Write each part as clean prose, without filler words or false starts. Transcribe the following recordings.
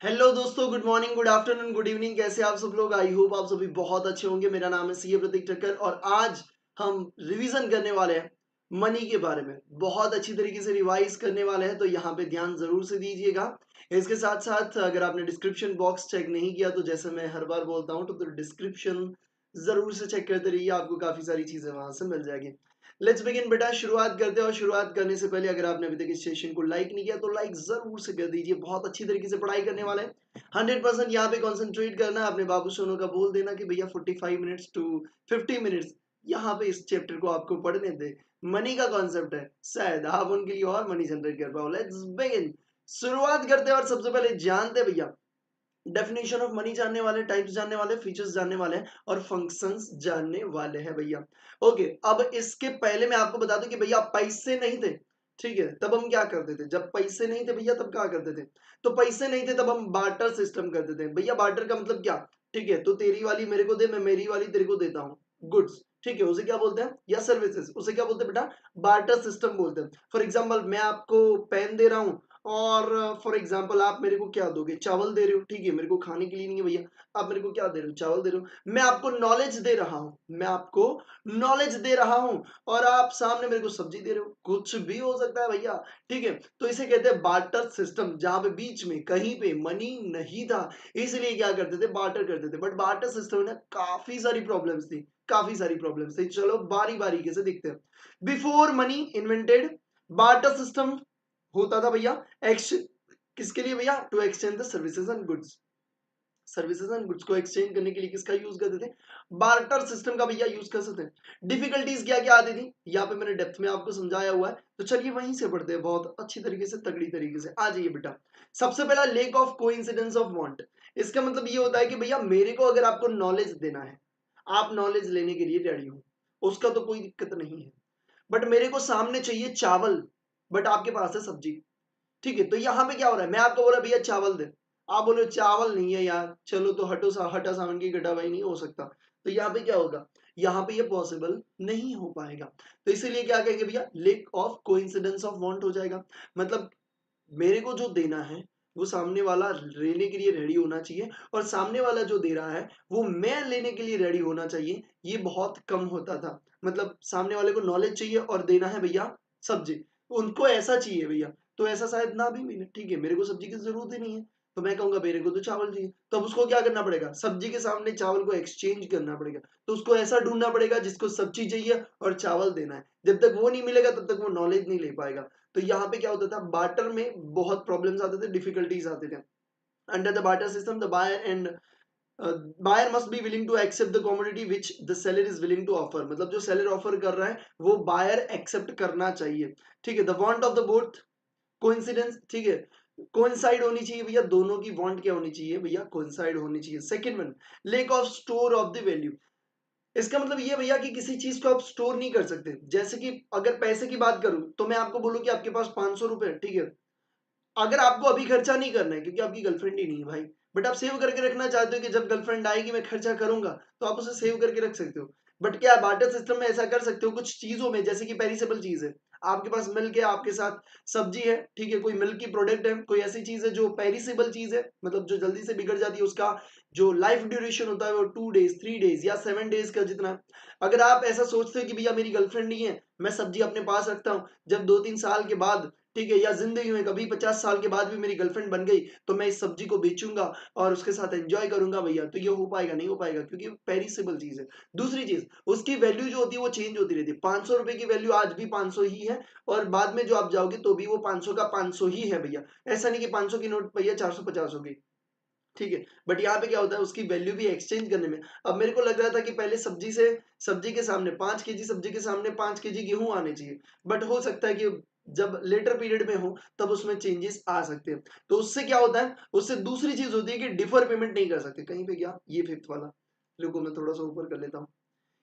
Hello दोस्तों, good morning, good afternoon, good evening. कैसे आप सब लोग? आई होप आप सभी बहुत अच्छे होंगे। मेरा नाम है सीए प्रतीक ठक्कर और आज हम रिवीजन करने वाले हैं मनी के बारे में। बहुत अच्छी तरीके से रिवाइज करने वाले हैं, तो यहाँ पे ध्यान जरूर से दीजिएगा। इसके साथ साथ अगर आपने डिस्क्रिप्शन बॉक्स चेक नहीं किया तो जैसे मैं हर बार बोलता हूँ तो डिस्क्रिप्शन जरूर से चेक करते रहिए, आपको काफी सारी चीजें वहां से मिल जाएगी। लेट्स बिगिन बेटा, शुरुआत करते हैं। और शुरुआत करने से पहले अगर आपने अभी तक इस सेशन को लाइक नहीं किया तो लाइक जरूर से कर दीजिए। बहुत अच्छी तरीके से पढ़ाई करने वाले हैं। 100% यहाँ पे कॉन्सेंट्रेट करना है। अपने बाबू सोनू का बोल देना कि भैया 45 मिनट्स टू 50 मिनट्स यहाँ पे इस चैप्टर को आपको पढ़ने दे। मनी का कॉन्सेप्ट है, शायद आप उनके लिए और मनी जनरेट कर पाओ। लेट्स बिगिन, शुरुआत करते हैं। और सबसे पहले जानते हैं भैया, डेफिनेशन ऑफ मनी जानने वाले, टाइप्स जानने वाले, फीचर्स जानने वाले हैं और फंक्शंस जानने वाले हैं भैया। ओके, अब इसके पहले मैं आपको बता दूं कि भैया पैसे नहीं थे, ठीक है, तब हम क्या करते थे? जब पैसे नहीं थे भैया तब क्या करते थे? तो पैसे नहीं थे तब हम बार्टर सिस्टम करते थे भैया। बार्टर का मतलब क्या? ठीक है, तो तेरी वाली मेरे को दे, मैं मेरी वाली तेरे को देता हूँ। गुड्स, ठीक है, उसे क्या बोलते हैं? या सर्विसेज, उसे क्या बोलते हैं बेटा? बार्टर सिस्टम बोलते हैं। फॉर एग्जाम्पल, मैं आपको पेन दे रहा हूँ और फॉर एग्जाम्पल आप मेरे को क्या दोगे? चावल दे रहे हो, ठीक है, मेरे को खाने के लिए नहीं है भैया। आप मेरे को क्या दे रहे हो? चावल दे रहे हो। मैं आपको नॉलेज दे रहा हूं, मैं आपको नॉलेज दे रहा हूं और आप सामने मेरे को सब्जी दे रहे हो। कुछ भी हो सकता है भैया, ठीक है। तो इसे कहते हैं बार्टर सिस्टम, जहां पे बीच में कहीं पे मनी नहीं था, इसलिए क्या करते थे? बार्टर करते थे। बट बार्टर सिस्टम में काफी सारी प्रॉब्लम्स थी, काफी सारी प्रॉब्लम्स थी। चलो बारी बारी के से देखते हैं। Before money invented, barter system होता था भैया एक्स किसके लिए भैया? To exchange the services and goods. Services and goods को एक्सचेंज करने के लिए किसका यूज करते थे? बार्टर सिस्टम का भैया यूज कर सकते हैं। डिफिकल्टीज क्या क्या आती थी यहाँ पे मैंने डेप्थ में आपको समझाया हुआ है, तो चलिए वहीं से पढ़ते हैं बहुत अच्छी तरीके से, तगड़ी तरीके से। आ जाइए बेटा। सबसे पहला, lake of coincidence of want. इसका मतलब ये होता है कि भैया मेरे को अगर आपको नॉलेज देना है, आप नॉलेज लेने के लिए रेडी हो, उसका तो कोई दिक्कत नहीं है। बट मेरे को सामने चाहिए चावल, बट आपके पास है सब्जी, ठीक है। तो यहाँ पे क्या हो रहा है? मैं आपको बोला भैया चावल दे, आप बोले चावल नहीं है यार, चलो तो हटा सावन की घटा भाई, नहीं हो सकता। तो यहाँ पे क्या होगा? यहाँ पे ये पॉसिबल नहीं हो पाएगा। तो इसीलिए क्या कहेंगे भैया? Lake of coincidence of want हो जाएगा। मतलब मेरे को जो देना है वो सामने वाला लेने के लिए रेडी होना चाहिए, और सामने वाला जो दे रहा है वो मैं लेने के लिए रेडी होना चाहिए। ये बहुत कम होता था। मतलब सामने वाले को नॉलेज चाहिए और देना है भैया सब्जी, उनको ऐसा चाहिए भैया, तो ऐसा शायद ना भी मिले, ठीक है। मेरे को सब्जी की जरूरत ही नहीं है, तो मैं कहूंगा मेरे को तो चावल चाहिए। तो अब उसको क्या करना पड़ेगा? सब्जी के सामने चावल को एक्सचेंज करना पड़ेगा। तो उसको ऐसा ढूंढना पड़ेगा जिसको सब्जी चाहिए और चावल देना है। जब तक वो नहीं मिलेगा तब तक वो नॉलेज नहीं ले पाएगा। तो यहाँ पे क्या होता था? बार्टर में बहुत प्रॉब्लम्स आते थे, डिफिकल्टीज आते थे। Under the barter system, the buyer and buyer must be willing to accept the commodity which the seller is willing to offer. मतलब जो सेलर ऑफर कर रहा है वो बायर एक्सेप्ट करना चाहिए, ठीक है। The want of the both coincidence, ठीक है, कोइंसाइड होनी चाहिए भैया। दोनों की वांट क्या होनी चाहिए भैया? कोइंसाइड होनी चाहिए। Second one, lake of store of the value. इसका मतलब ये भैया कि किसी चीज को आप स्टोर नहीं कर सकते। जैसे कि अगर पैसे की बात करूं तो मैं आपको बोलूं कि आपके पास 500 रुपए, ठीक है, अगर आपको अभी खर्चा नहीं करना है क्योंकि आपकी गर्लफ्रेंड ही नहीं है भाई, बट आप सेव करके रखना चाहते हो कि जब गर्लफ्रेंड आएगी मैं खर्चा करूंगा, तो आप उसे सेव करके रख सकते हो। बट क्या बार्टर सिस्टम में ऐसा कर सकते हो कुछ चीजों में? जैसे कि पेरिसेबल चीज है, आपके पास मिल्क है, आपके साथ सब्जी है, ठीक है, कोई मिल्क की प्रोडक्ट है, कोई ऐसी चीज है जो पेरिसेबल चीज है, मतलब जो जल्दी से बिगड़ जाती है, उसका जो लाइफ ड्यूरेशन होता है वो 2 डेज, 3 डेज या 7 डेज का जितना है। अगर आप ऐसा सोचते हो कि भैया मेरी गर्लफ्रेंड नहीं है, मैं सब्जी अपने पास रखता हूँ, जब 2-3 साल के बाद, ठीक है, या जिंदगी में कभी 50 साल के बाद भी मेरी गर्लफ्रेंड बन गई तो मैं इस सब्जी को बेचूंगा और उसके साथ एंजॉय करूंगा भैया, तो ये हो पाएगा? नहीं हो पाएगा, क्योंकि पेरिसेबल चीज है। दूसरी चीज, उसकी वैल्यू जो होती है वो चेंज होती रहती है। 500 रुपए की वैल्यू आज भी 500 ही है, और बाद में जो आप जाओगे तो भी वो 500 का 500 ही है भैया। ऐसा नहीं कि 500 की नोट भैया 450 होगी, ठीक है। बट यहाँ पे क्या होता है? उसकी वैल्यू भी एक्सचेंज करने में। अब मेरे को लग रहा था कि पहले सब्जी के सामने 5 केजी सब्जी के सामने 5 केजी गेहूं आने चाहिए, बट हो सकता है कि जब लेटर पीरियड में हो तब उसमें चेंजेस आ सकते हैं। तो उससे क्या होता है? उससे दूसरी चीज होती है कि डिफर पेमेंट नहीं कर सकते। कहीं पे क्या? ये फिफ्थ वाला, रुको मैं थोड़ा सा ऊपर कर लेता हूँ।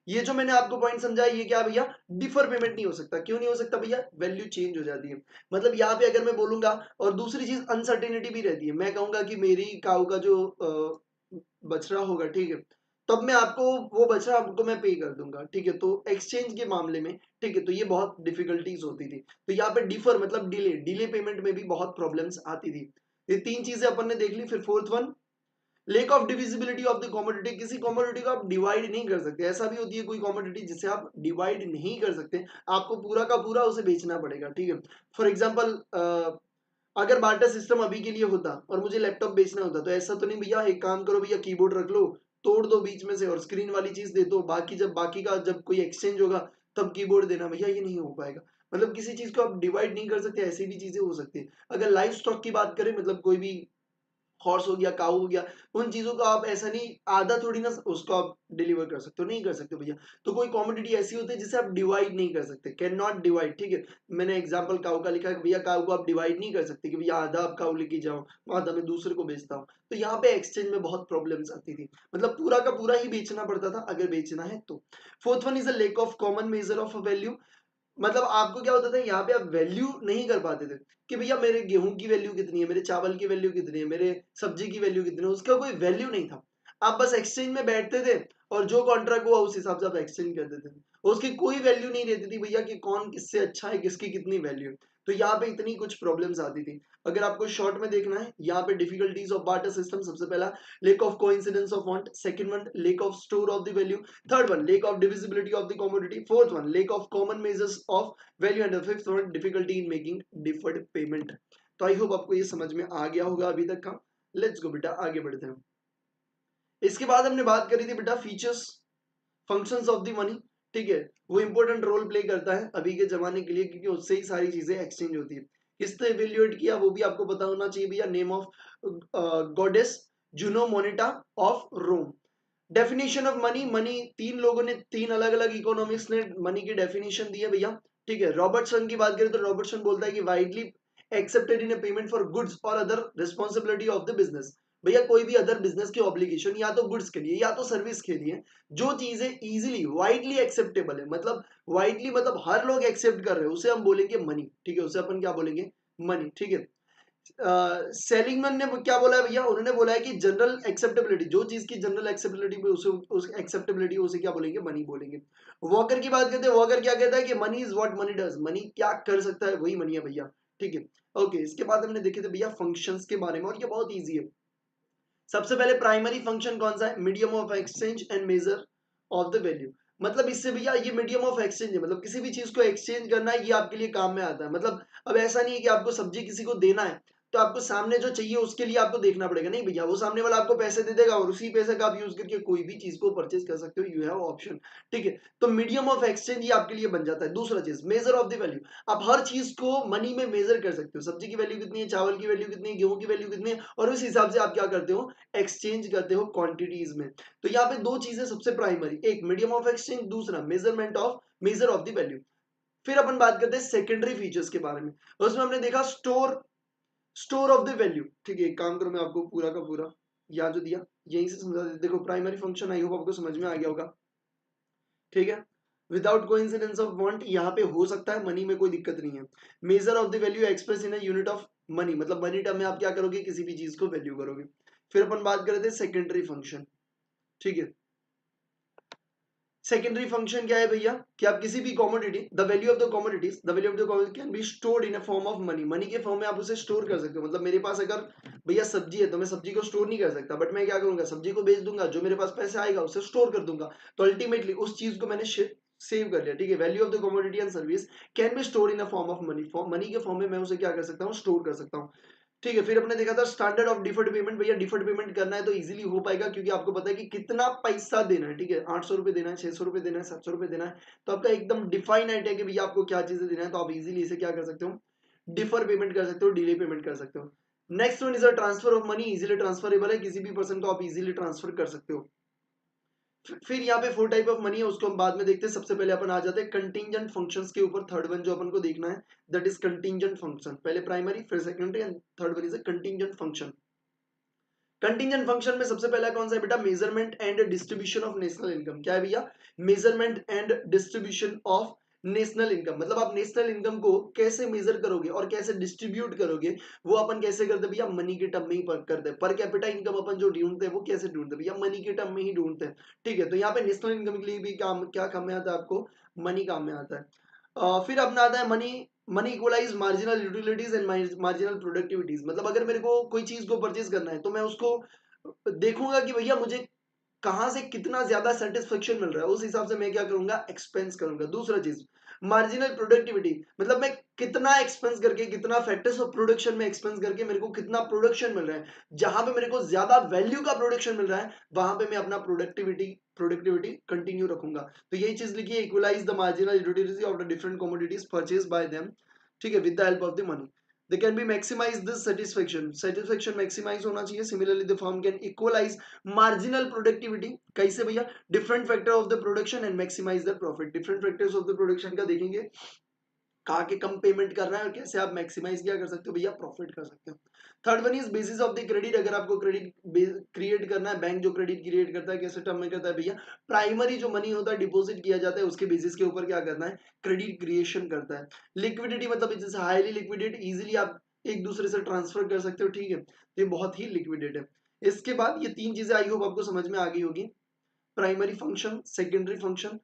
ये जो मैंने आपको पॉइंट समझाया, ये क्या भैया? डिफर पेमेंट नहीं हो सकता। क्यों नहीं हो सकता भैया? वैल्यू चेंज हो जाती है। मतलब यहाँ पे अगर मैं बोलूंगा, और दूसरी चीज अनसर्टेनिटी भी रहती है। मैं कहूंगा कि मेरी काऊ का जो बछड़ा होगा, ठीक है, तब मैं आपको वो बछड़ा आपको मैं पे कर दूंगा, ठीक है। तो एक्सचेंज के मामले में, ठीक है, तो ये बहुत डिफिकल्टीज होती थी। तो यहाँ पे डिफर मतलब डिले, डिले पेमेंट में भी बहुत प्रॉब्लम्स आती थी। ये तीन चीजें अपन ने देख ली। फिर fourth one, lake of divisibility of the commodity. किसी कमोडिटी को आप डिवाइड नहीं कर सकते। ऐसा भी होती है कोई कमोडिटी जिसे आप डिवाइड नहीं कर सकते, आपको पूरा का पूरा उसे बेचना पड़ेगा, ठीक है। फॉर एग्जाम्पल अगर बार्टर सिस्टम अभी के लिए होता और मुझे लैपटॉप बेचना होता, तो ऐसा तो नहीं भैया एक काम करो भैया कीबोर्ड रख लो, तोड़ दो बीच में से और स्क्रीन वाली चीज दे दो, बाकी का जब कोई एक्सचेंज होगा तब कीबोर्ड देना, भैया ये नहीं हो पाएगा। मतलब किसी चीज को आप डिवाइड नहीं कर सकते, ऐसी भी चीजें हो सकती है। अगर लाइफ स्टॉक की बात करें, मतलब कोई भी हॉर्स हो गया, काऊ हो गया, उन चीजों को आप ऐसा नहीं आधा थोड़ी ना उसको आप डिलीवर कर सकते हो, नहीं कर सकते भैया। तो कोई कॉमोडिटी ऐसी होती है जिसे आप डिवाइड नहीं कर सकते, कैन नॉट डिवाइड, ठीक है। मैंने एग्जांपल काऊ का लिखा है, भैया काऊ को आप डिवाइड नहीं कर सकते कि भैया आधा आप काऊ लेके जाओ, आधा मैं दूसरे को बेचता हूँ। तो यहाँ पे एक्सचेंज में बहुत प्रॉब्लम्स आती थी, मतलब पूरा का पूरा ही बेचना पड़ता था अगर बेचना है तो। Fourth one is a lake of common measure of value. मतलब आपको क्या होता था, यहाँ पे आप वैल्यू नहीं कर पाते थे कि भैया मेरे गेहूं की वैल्यू कितनी है, मेरे चावल की वैल्यू कितनी है, मेरे सब्जी की वैल्यू कितनी है, उसका कोई वैल्यू नहीं था। आप बस एक्सचेंज में बैठते थे और जो कॉन्ट्रैक्ट हुआ उस हिसाब से आप एक्सचेंज कर देते थे। उसकी कोई वैल्यू नहीं रहती थी भैया कि कौन किससे अच्छा है, किसकी कितनी वैल्यू है। तो यहाँ पे इतनी कुछ प्रॉब्लम्स आती थी। अगर आपको शॉर्ट में देखना है, यहाँ पे डिफिकल्टीज ऑफ बार्टर सिस्टम, सबसे पहला lake of coincidence of want, second one lake of store of the value, third one lack of divisibility of the commodity, fourth one lack of common measures of value, and the fifth one difficulty in making deferred payment। तो आई hope आपको ये समझ में आ गया होगा अभी तक का। लेट्स गो बेटा, आगे बढ़ते हैं। इसके बाद हमने बात करी थी बेटा features, functions of the money, ठीक है। वो इंपॉर्टेंट रोल प्ले करता है अभी के जमाने के लिए, क्योंकि उससे ही सारी चीजें एक्सचेंज होती है। किसने इवेल्युएट किया वो भी आपको पता होना चाहिए भैया, name of goddess Juno Moneta of Rome. Definition of money, money तीन लोगों ने, तीन अलग अलग इकोनॉमिक्स ने मनी की डेफिनेशन दी है भैया, ठीक है। रॉबर्टसन की बात करें तो रॉबर्टसन बोलता है कि widely accepted in payment for goods और other responsibility of the business. भैया कोई भी अदर बिजनेस की ऑब्लिगेशन या तो गुड्स के लिए या तो सर्विस के लिए, जो चीजें इजीली वाइडली एक्सेप्टेबल है, मतलब वाइडली मतलब हर लोग एक्सेप्ट कर रहे हैं, उसे हम बोलेंगे मनी, ठीक है। उसे अपन क्या बोलेंगे, मनी, ठीक है। सेलिंगमैन ने क्या बोला है भैया, उन्होंने बोला है कि जनरल एक्सेप्टेबिलिटी, जो चीज की जनरल एक्सेप्टेबिलिटी पे उसे उस एक्सेप्टेबिलिटी उसे क्या बोलेंगे, मनी बोलेंगे। वॉकर की बात करते हैं, वॉकर क्या कहता है कि money is what money does, money क्या कर सकता है वही मनी है भैया, ठीक है। ओके, इसके बाद हमने देखे थे भैया फंक्शंस के बारे में, और ये बहुत ईजी है। सबसे पहले प्राइमरी फंक्शन कौन सा है, medium of exchange and measure of the value. मतलब इससे भैया ये मीडियम ऑफ एक्सचेंज है, मतलब किसी भी चीज को एक्सचेंज करना है, ये आपके लिए काम में आता है। मतलब अब ऐसा नहीं है कि आपको सब्जी किसी को देना है तो आपको सामने जो चाहिए उसके लिए आपको देखना पड़ेगा, नहीं भैया, वो सामने वाला आपको पैसे दे देगा और उसी पैसे का आप यूज करके कोई भी चीज को परचेज कर सकते हो, यू हैव ऑप्शन, ठीक है। तो मीडियम ऑफ एक्सचेंज ये आपके लिए बन जाता है। दूसरा चीज मेजर ऑफ द वैल्यू, आप हर चीज को मनी में मेजर कर सकते हो, सब्जी की वैल्यू कितनी है, चावल की वैल्यू कितनी है, गेहूं की वैल्यू कितनी है, और उस हिसाब से आप क्या करते हो, एक्सचेंज करते हो क्वांटिटीज में। तो यहाँ पे दो चीजें सबसे प्राइमरी, एक मीडियम ऑफ एक्सचेंज, दूसरा measurement of measure of the value. फिर अपन बात करते हैं सेकेंडरी फीचर्स के बारे में, उसमें हमने देखा store, store of the value, ठीक है। एक काम करो, मैं आपको पूरा का पूरा यहाँ जो दिया यहीं से समझा देते। देखो प्राइमरी फंक्शन, आई होप आपको समझ में आ गया होगा, ठीक है। विदाउट कोइंसिडेंस ऑफ वांट यहाँ पे हो सकता है, मनी में कोई दिक्कत नहीं है। Measure of the value express in a unit of money, मतलब मनी टर्म में आप क्या करोगे, किसी भी चीज को वैल्यू करोगे। फिर अपन बात कर रहे थे सेकेंडरी फंक्शन, ठीक है। सेकेंडरी फंक्शन क्या है भैया, कि आप किसी भी commodity, the value of the commodities, the value of the commodity can be stored in a form of money, money के फॉर्म में आप उसे स्टोर कर सकते हो। मतलब मेरे पास अगर भैया सब्जी है तो मैं सब्जी को स्टोर नहीं कर सकता, बट मैं क्या करूंगा, सब्जी को बेच दूंगा, जो मेरे पास पैसे आएगा उसे स्टोर कर दूंगा। तो अल्टीमेटली उस चीज को मैंने सेव कर लिया, ठीक है। Value of the commodity and service can be store in a form of money, money के फॉर्म में मैं उसे क्या कर सकता हूँ, स्टोर कर सकता हूँ, ठीक है। फिर अपने देखा था स्टैंडर्ड ऑफ डिफर्ड पेमेंट, भैया डिफर्ड पेमेंट करना है तो इजीली हो पाएगा, क्योंकि आपको पता है कि कितना पैसा देना है, ठीक है। 800 रुपए देना है, 600 रुपए देना है, 700 रुपए देना है, तो आपका एकदम डिफाइनाइट है कि भैया आपको क्या चीजें देना है, तो आप इजीली इसे क्या कर सकते हो, डिफर पेमेंट कर सकते हो, डिले पेमेंट कर सकते हो। Next one is a transfer of money, easily transferable है, किसी भी पर्सन को आप इजीली ट्रांसफर कर सकते हो। फिर यहाँ पे 4 टाइप ऑफ मनी है, उसको हम बाद में देखते हैं। सबसे पहले अपन आ जाते हैं कंटिंजेंट फंक्शंस के ऊपर, थर्ड वन जो अपन को देखना है दैट इज कंटिंजेंट फंक्शन। पहले प्राइमरी, फिर secondary, and third one is a contingent function. Contingent function में सबसे पहला कौन सा है बेटा, measurement and distribution of national income. क्या है भैया, measurement and distribution of national income, मतलब आप नेशनल इनकम को कैसे मेजर करोगे और कैसे डिस्ट्रीब्यूट करोगे, वो अपन कैसे करते हैं भैया, मनी के टर्म में ही करते हैं। पर कैपिटा इनकम अपन जो ढूंढते हैं वो कैसे ढूंढते हैं भैया, मनी के टर्म में ही ढूंढते हैं, ठीक है। तो यहाँ पे नेशनल इनकम के लिए भी काम क्या काम में आता है, आपको मनी काम में आता है। फिर अपना आता है money money equalize marginal utilities and marginal productivities, मतलब अगर मेरे को कोई चीज को परचेज करना है तो मैं उसको देखूंगा कि भैया मुझे कहां से कितना ज्यादा सेटिस्फेक्शन मिल रहा है, उस हिसाब से मैं क्या करूंगा, एक्सपेंस करूंगा। दूसरा चीज मार्जिनल प्रोडक्टिविटी, मतलब मैं कितना एक्सपेंस करके, कितना फैक्टर्स ऑफ प्रोडक्शन में एक्सपेंस करके मेरे को कितना प्रोडक्शन मिल रहा है, जहां पे मेरे को ज्यादा वैल्यू का प्रोडक्शन मिल रहा है वहां पे मैं अपना प्रोडक्टिविटी कंटिन्यू रखूंगा। तो यही चीज लिखिए, equalize the marginal utility of the different commodities purchase by them, ठीक है, with the help of the money they can be maximize this satisfaction maximize होना चाहिए। similarly the firm can equalize marginal productivity कैसे भैया, different factor of the production and maximize the profit। different factors of the production का देखेंगे, कहा के कम payment कर रहा है और कैसे आप मैक्सिमाइज क्या कर सकते हो भैया, प्रॉफिट कर सकते हो। Third one is basis of the credit, अगर आपको क्रेडिट क्रिएट करना है, बैंक जो क्रेडिट क्रिएट करता है कैसे टर्म में करता है भैया, प्राइमरी जो मनी होता है डिपॉजिट किया जाता है उसके बेसिस के ऊपर क्या करना है, क्रेडिट क्रिएशन करता है। लिक्विडिटी मतलब it is highly liquidate, easily आप एक दूसरे से ट्रांसफर कर सकते हो, ठीक है, ये बहुत ही लिक्विडेट है। इसके बाद ये तीन चीजें आई होप आपको समझ में आ गई होगी, primary function, secondary function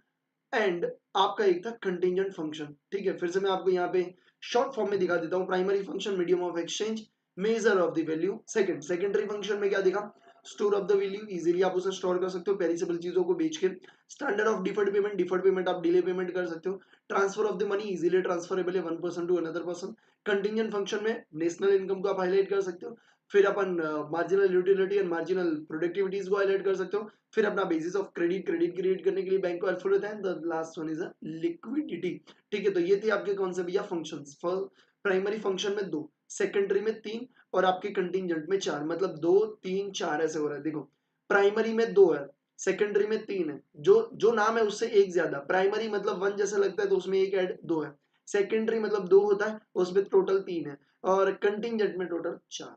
and आपका एक था कंटिंजेंट फंक्शन। ठीक है, फिर से मैं आपको यहाँ पे शॉर्ट फॉर्म में दिखा देता हूँ। Primary function medium of exchange, measure of the value. Secondary function में क्या दिखा, store of the value, easily आप उसे स्टोर कर सकते हो पेरिसेबल चीजों को बेच के। स्टैंडर्ड ऑफ डिफर्ड पेमेंट आप डिले पेमेंट कर सकते हो। Transfer of the money, easily transferable है one person to another person. Contingent function में नेशनल इनकम को आप हाईलाइट कर सकते हो। फिर अपन marginal utility and marginal productivities को हाईलाइट कर सकते हो। फिर अपना बेसिस ऑफ क्रेडिट क्रिएट करने के लिए बैंक को हेल्पफुल होता है। The last one is a liquidity. ठीक है, तो ये थे आपके कौन से भैया फंक्शंस। प्राइमरी फंक्शन में 2, सेकेंडरी में 3 और आपके कंटिंजेंट में 4, मतलब 2 3 4 ऐसे हो रहा है। देखो प्राइमरी में 2 है, सेकेंडरी में 3 है, जो जो नाम है उससे एक ज्यादा। प्राइमरी मतलब 1 जैसा लगता है तो उसमें एक ऐड 2 है, सेकेंडरी मतलब 2 होता है उसमें टोटल 3 है, और कंटिंजेंट में टोटल 4।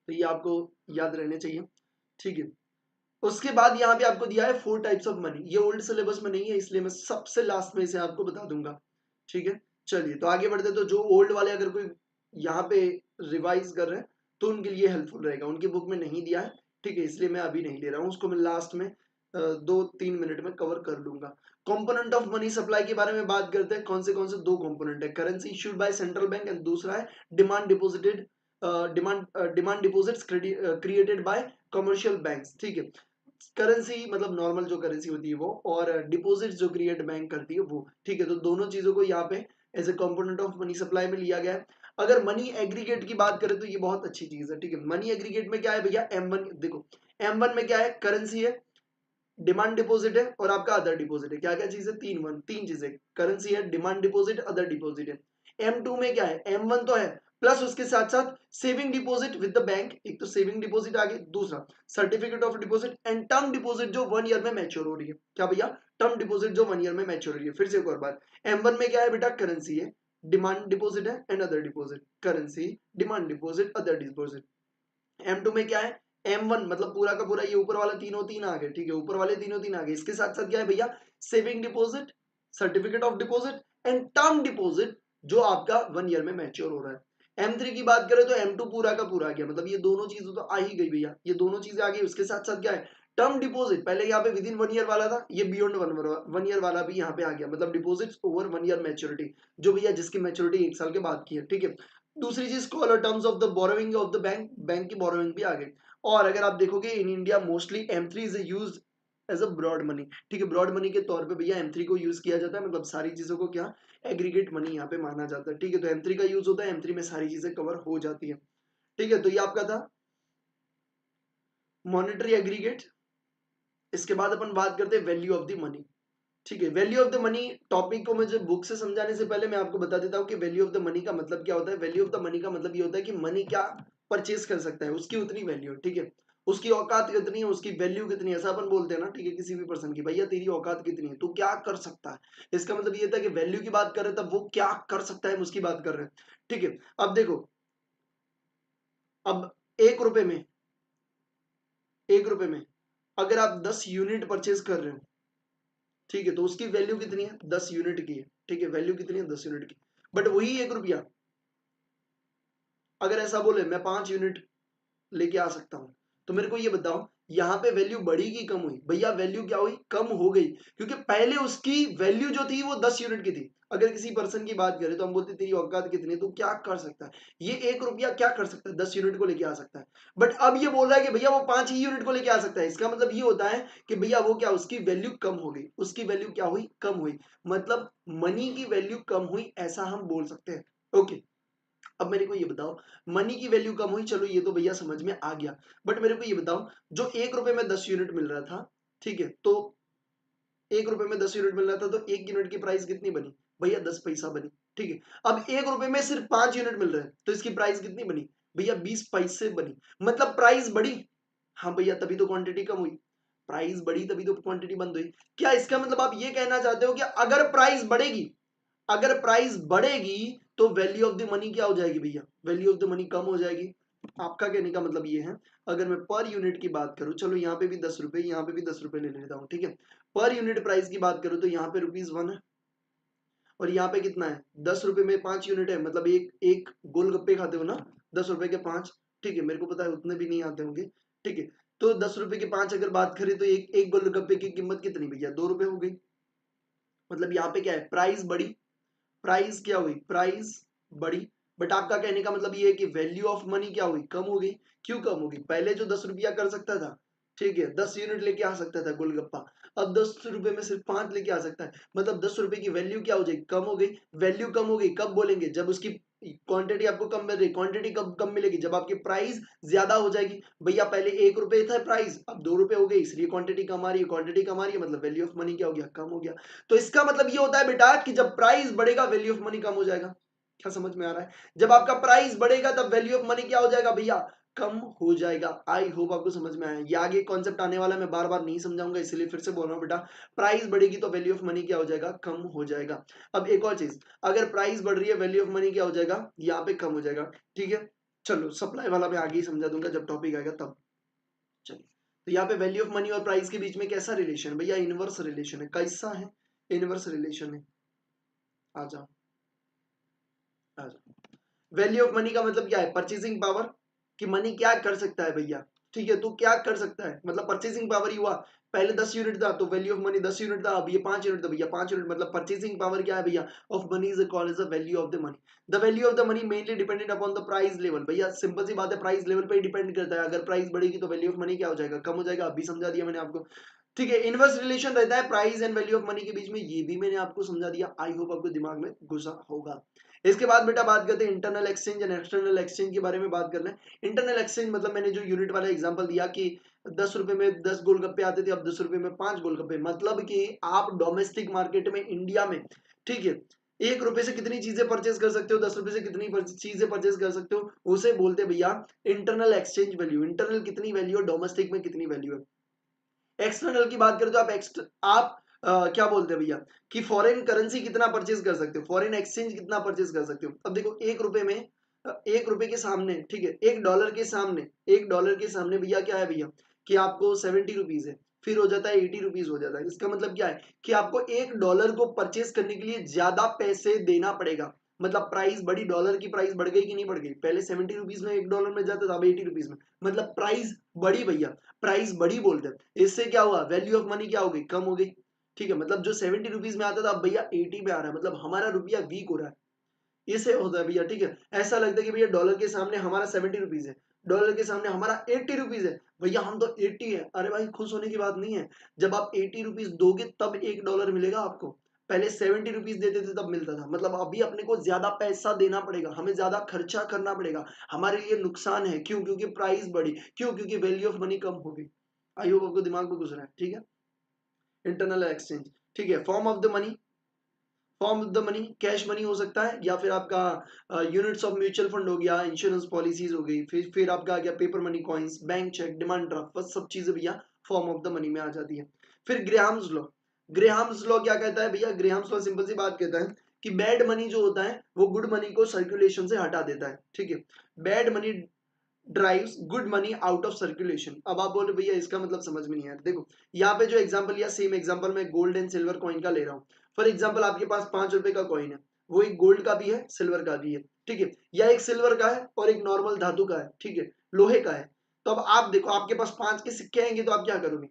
तो ये आपको याद रहने चाहिए, ठीक है। उसके बाद यहाँ पे आपको दिया है 4 टाइप्स ऑफ मनी, ये ओल्ड सिलेबस में नहीं है इसलिए मैं सबसे लास्ट में इसे आपको बता दूंगा, ठीक है। चलिए तो आगे बढ़ते, तो जो ओल्ड वाले अगर कोई यहाँ पे रिवाइज कर रहे हैं तो उनके लिए हेल्पफुल रहेगा, उनकी बुक में नहीं दिया है, ठीक है, इसलिए मैं अभी नहीं ले रहा हूँ उसको, मैं लास्ट में 2-3 मिनट में कवर कर लूंगा। कंपोनेंट ऑफ मनी सप्लाई के बारे में बात करते हैं, कौन से 2 कंपोनेंट है, currency issued by central bank and दूसरा है demand deposited demand deposits created by commercial banks. ठीक है, करेंसी मतलब नॉर्मल जो करेंसी होती है वो, और डिपॉजिट जो क्रिएट बैंक करती है वो, ठीक है। तो दोनों चीजों को यहाँ पे as a component of money supply में लिया गया है। अगर मनी एग्रीगेट की बात करें तो ये बहुत अच्छी चीज है, ठीक है। मनी एग्रीगेट में क्या है भैया, M1 देखो, M1 में क्या है, करेंसी है, डिमांड डिपॉजिट है और आपका अदर डिपॉजिट है। क्या क्या चीज है, 3 चीजें, करेंसी है, डिमांड डिपॉजिट, अदर डिपॉजिट है। M2 में क्या है, M1 तो है प्लस उसके साथ साथ saving deposit with the bank, एक तो सेविंग डिपॉजिट आ गई, दूसरा certificate of deposit and term deposit जो 1 ईयर में मैच्योर हो रही है। क्या भैया, टर्म डिपॉजिट जो 1 ईयर में मैच्योर हो रही है। फिर से एक और बार, M1 में क्या है बेटा, करेंसी है, डिमांड डिपॉजिट है and other deposit, currency demand deposit other deposit. M2 में क्या है, M1 मतलब पूरा का पूरा ये ऊपर वाला तीनों 3 आ गए, ठीक है, ऊपर वाले तीनों 3 आ गए। इसके साथ साथ क्या है भैया, saving deposit, certificate of deposit and term deposit जो आपका 1 ईयर में मैच्योर हो रहा है। M3 की बात करें तो M2 पूरा का पूरा आ गया, मतलब ये दोनों चीजें तो आ ही गई भैया, ये दोनों चीजें आ गई। उसके साथ साथ क्या है, टर्म डिपॉजिट, पहले यहाँ पे विद इन 1 ईयर वाला था, ये बियॉन्ड 1 ईयर वाला भी यहाँ पे आ गया, मतलब डिपॉजिट्स ओवर 1 ईयर मैच्योरिटी, जो भैया जिसकी मैच्योरिटी 1 साल के बाद की है, ठीक है। दूसरी चीज कॉल और terms of the borrowing of the bank, bank की बोरोइंग भी आ गई। और अगर आप देखोगे in India mostly M3 is used as a broad money, ठीक है, ब्रॉड मनी के तौर पे भैया M3 को यूज किया जाता है, मतलब सारी चीजों को क्या एग्रीगेट मनी यहाँ पे माना जाता है, ठीक है। तो M3 का यूज होता है, M3 में सारी चीजें कवर हो जाती है, ठीक है। तो ये आपका था मॉनेटरी एग्रीगेट। इसके बाद अपन बात करते हैं वैल्यू ऑफ द मनी, ठीक है। Value of the money topic को मुझे बुक से समझाने से पहले मैं आपको बता देता हूँ कि वैल्यू ऑफ द मनी का मतलब क्या होता है। वैल्यू ऑफ द मनी का मतलब ये होता है कि मनी क्या परचेज कर सकता है, उसकी उतनी वैल्यू, ठीक है, उसकी औकात कितनी है, उसकी वैल्यू कितनी है, ऐसा अपन बोलते हैं ना, ठीक है, किसी भी पर्सन की, भैया तेरी औकात कितनी है, तू क्या कर सकता है। इसका मतलब ये था कि वैल्यू की बात कर रहे हैं तब वो क्या कर सकता है हम उसकी बात कर रहे हैं, ठीक है। अब देखो, अब 1 रुपए में, 1 रुपए में अगर आप 10 यूनिट परचेज कर रहे हो, ठीक है, तो उसकी वैल्यू कितनी है, 10 यूनिट की है, ठीक है, वैल्यू कितनी है, 10 यूनिट की। बट वही 1 रुपया अगर ऐसा बोले मैं 5 यूनिट लेके आ सकता हूं, तो मेरे को ये बताओ यहाँ पे वैल्यू बढ़ी कि कम हुई? भैया वैल्यू क्या हुई? कम हो गई, क्योंकि पहले उसकी वैल्यू जो थी वो 10 यूनिट की थी। अगर किसी पर्सन की बात करें तो हम बोलते तेरी औकात कितनी है, तू क्या कर सकता है, ये 1 रुपया क्या कर सकता है, 10 यूनिट को लेके आ सकता है। बट अब ये बोल रहा है कि भैया वो 5 ही यूनिट को लेके आ सकता है। इसका मतलब ये होता है कि भैया वो क्या, उसकी वैल्यू कम हो गई, उसकी वैल्यू क्या हुई? कम हुई। मतलब मनी की वैल्यू कम हुई, ऐसा हम बोल सकते हैं। ओके, अब मेरे को ये बताओ, मनी की वैल्यू कम हुई, चलो ये तो भैया समझ में आ गया। बट मेरे को ये बताओ, जो 1 रुपए में 10 यूनिट मिल रहा था, ठीक है, तो 1 रुपए में 10 यूनिट मिल रहा था, तो 1 यूनिट की प्राइस कितनी बनी? भैया 10 पैसा बनी। ठीक है, अब 1 रुपए में सिर्फ 5 यूनिट मिल रहे हैं, तो इसकी प्राइस कितनी बनी? भैया 20 पैसे बनी। मतलब प्राइस बढ़ी। हाँ भैया, तभी तो क्वांटिटी कम हुई। प्राइस बढ़ी तभी तो क्वांटिटी बंद हुई। क्या इसका मतलब आप ये कहना चाहते हो कि अगर प्राइस बढ़ेगी, अगर प्राइस बढ़ेगी तो वैल्यू ऑफ द मनी क्या हो जाएगी? भैया वैल्यू ऑफ द मनी कम हो जाएगी। आपका कहने का मतलब ये है, अगर मैं पर यूनिट की बात करूं, चलो यहाँ पे भी 10 रुपए, यहाँ पे भी 10 रुपए ले लेता हूँ, ठीक है, पर यूनिट प्राइस की बात करूं तो यहाँ पे ₹1 है, और यहाँ पे कितना है? 10 रुपए में 5 यूनिट है, मतलब एक एक गोलगप्पे खाते हो ना, 10 रुपए के 5। ठीक है, मेरे को पता है उतने भी नहीं आते होंगे। ठीक है, तो 10 रुपए के 5 अगर बात करें तो एक एक गोलगप्पे की कीमत कितनी भैया? 2 रुपए हो गई। मतलब यहाँ पे क्या है? प्राइस बढ़ी। प्राइस क्या हुई? प्राइस बढ़ी। बट आपका कहने का मतलब ये है कि वैल्यू ऑफ मनी क्या हुई? कम हो गई। क्यों कम हो गई? पहले जो 10 रुपया कर सकता था, ठीक है, 10 यूनिट लेके आ सकता था गोलगप्पा, अब 10 रुपए में सिर्फ 5 लेके आ सकता है। मतलब 10 रुपए की वैल्यू क्या हो जाएगी? कम हो गई। वैल्यू कम हो गई कब बोलेंगे? जब उसकी क्वांटिटी आपको कम मिल रही। क्वांटिटी कब कम मिलेगी? जब आपकी प्राइस ज्यादा हो जाएगी। भैया पहले 1 रुपए था प्राइस, अब 2 रुपए हो गई, इसलिए क्वांटिटी कम आ रही है। क्वांटिटी कम आ रही है मतलब वैल्यू ऑफ मनी क्या हो गया? कम हो गया। तो इसका मतलब ये होता है बेटा कि जब प्राइस बढ़ेगा वैल्यू ऑफ मनी कम हो जाएगा। क्या समझ में आ रहा है? जब आपका प्राइस बढ़ेगा तब वैल्यू ऑफ मनी क्या हो जाएगा भैया? कम हो जाएगा। आई होप आपको समझ में आया। ये आगे कॉन्सेप्ट आने वाला, मैं बार बार नहीं समझाऊंगा, इसलिए फिर से बोल रहा हूं बेटा, प्राइस बढ़ेगी तो वैल्यू ऑफ मनी क्या हो जाएगा? कम हो जाएगा। अब एक और चीज, अगर प्राइस बढ़ रही है वैल्यू ऑफ मनी क्या हो जाएगा? यहाँ पे कम हो जाएगा। ठीक है, चलो सप्लाई वाला मैं आगे ही समझा दूंगा जब टॉपिक आएगा तब। चलिए, तो यहाँ पे वैल्यू ऑफ मनी और प्राइस के बीच में कैसा रिलेशन है भैया? इनवर्स रिलेशन है। कैसा है? इनवर्स रिलेशन है। आ जाओ, आ जाओ। वैल्यू ऑफ मनी का मतलब क्या है? परचेसिंग पावर, कि मनी क्या कर सकता है भैया। ठीक है, तो क्या कर सकता है, मतलब परचेसिंग पावर ही हुआ। पहले 10 यूनिट था तो वैल्यू ऑफ मनी 10 यूनिट था, अब ये 5 यूनिट था भैया 5 यूनिट, मतलब परचेसिंग पावर क्या है भैया? Of money is called as the value of the money. The value of the money mainly dependent upon the price level. भैया सिंपल सी बात है, प्राइस लेवल पे ही डिपेंड करता है। अगर प्राइस बढ़ेगी तो वैल्यू ऑफ मनी क्या हो जाएगा? कम हो जाएगा। अभी समझा दिया मैंने आपको। ठीक है, इनवर्स रिलेशन रहता है price and value of money के बीच में, ये भी मैंने आपको समझा दिया। आई होप आपको दिमाग में घुसा होगा। इसके बाद बेटा बात करते हैं internal exchange and external exchange के बारे में बात कर लें। इंटरनल एक्सचेंज मतलब मैंने जो यूनिट वाला एग्जांपल दिया कि 10 रुपए में 10 गोलगप्पे आते थे, अब 10 रुपए में 5 गोलगप्पे। मतलब कि आप डोमेस्टिक मार्केट में इंडिया में, ठीक है, 1 रुपए से कितनी चीजें परचेज कर सकते हो, 10 रुपए से कितनी चीजें परचेज कर सकते हो, उसे बोलते हैं भैया इंटरनल एक्सचेंज वैल्यू। इंटरनल कितनी वैल्यू है, डोमेस्टिक में कितनी वैल्यू है। एक्सटर्नल की बात करें तो आप क्या बोलते हैं भैया कि फॉरेन करेंसी कितना परचेज कर सकते हो, फॉरेन एक्सचेंज कितना परचेज कर सकते हो। अब देखो 1 रुपए में 1 रुपए के सामने, ठीक है, 1 डॉलर के सामने, 1 डॉलर के सामने भैया क्या है भैया कि आपको 70 रुपीज है, फिर हो जाता है 80 रुपीज हो जाता है। इसका मतलब क्या है कि आपको 1 डॉलर को परचेज करने के लिए ज्यादा पैसे देना पड़ेगा। मतलब प्राइस बढ़ी, डॉलर की प्राइस बढ़ गई कि नहीं बढ़ गई? पहले 70 रुपीज में 1 डॉलर में जाता था, अब 80 रुपीज में। मतलब प्राइस बढ़ी भैया, प्राइस बढ़ी बोलते हैं। इससे क्या हुआ? वैल्यू ऑफ मनी क्या हो गई? कम हो गई। ठीक है, मतलब जो 70 रुपीज में आता था अब भैया 80 में आ रहा है, मतलब हमारा रुपया वीक हो रहा है। इसे होता है भैया। ठीक है, ऐसा लगता है कि भैया डॉलर के सामने हमारा 70 रुपीज है, डॉलर के सामने हमारा 80 रुपीज है, भैया हम तो 80 है। अरे भाई खुश होने की बात नहीं है। जब आप 80 रुपीज दोगे तब 1 डॉलर मिलेगा आपको। पहले 70 रुपीज देते थे तब मिलता था। मतलब अभी अपने को ज्यादा पैसा देना पड़ेगा, हमें ज्यादा खर्चा करना पड़ेगा, हमारे लिए नुकसान है। क्यों? क्योंकि प्राइस बढ़ी। क्यों? क्योंकि वैल्यू ऑफ मनी कम हो गई। आई होप आपको दिमाग में घुस रहा है। ठीक है, इंटरनल एक्सचेंज। ठीक है, form of the money, form of the money cash money हो सकता है, या फिर आपका यूनिट्स ऑफ म्यूचुअल फंड हो गया, इंश्योरेंस पॉलिसीज हो गई, फिर आपका आ गया paper money, coins, bank cheque, demand draft, बस सब चीजें भैया फॉर्म ऑफ द मनी में आ जाती है। फिर ग्रेहाम्स लॉ, ग्रेहाम्स लॉ क्या कहता है भैया? ग्रेहाम्स लॉ सिंपल सी बात कहता है कि बैड मनी जो होता है वो गुड मनी को सर्कुलेशन से हटा देता है। ठीक है, bad money drives good money out of circulation. अब आप बोल रहे भैया इसका मतलब समझ में नहीं आया। देखो यहाँ पे जो एग्जांपल या सेम एग्जांपल मैं गोल्ड एंड सिल्वर कॉइन का ले रहा हूँ। फॉर एग्जांपल आपके पास 5 रुपए का कॉइन है, वो एक गोल्ड का भी है सिल्वर का भी है। ठीक है, या एक सिल्वर का है और एक नॉर्मल धातु का है, ठीक है, लोहे का है। तो अब आप देखो, आपके पास 5 के सिक्के आएंगे तो आप क्या करोगे?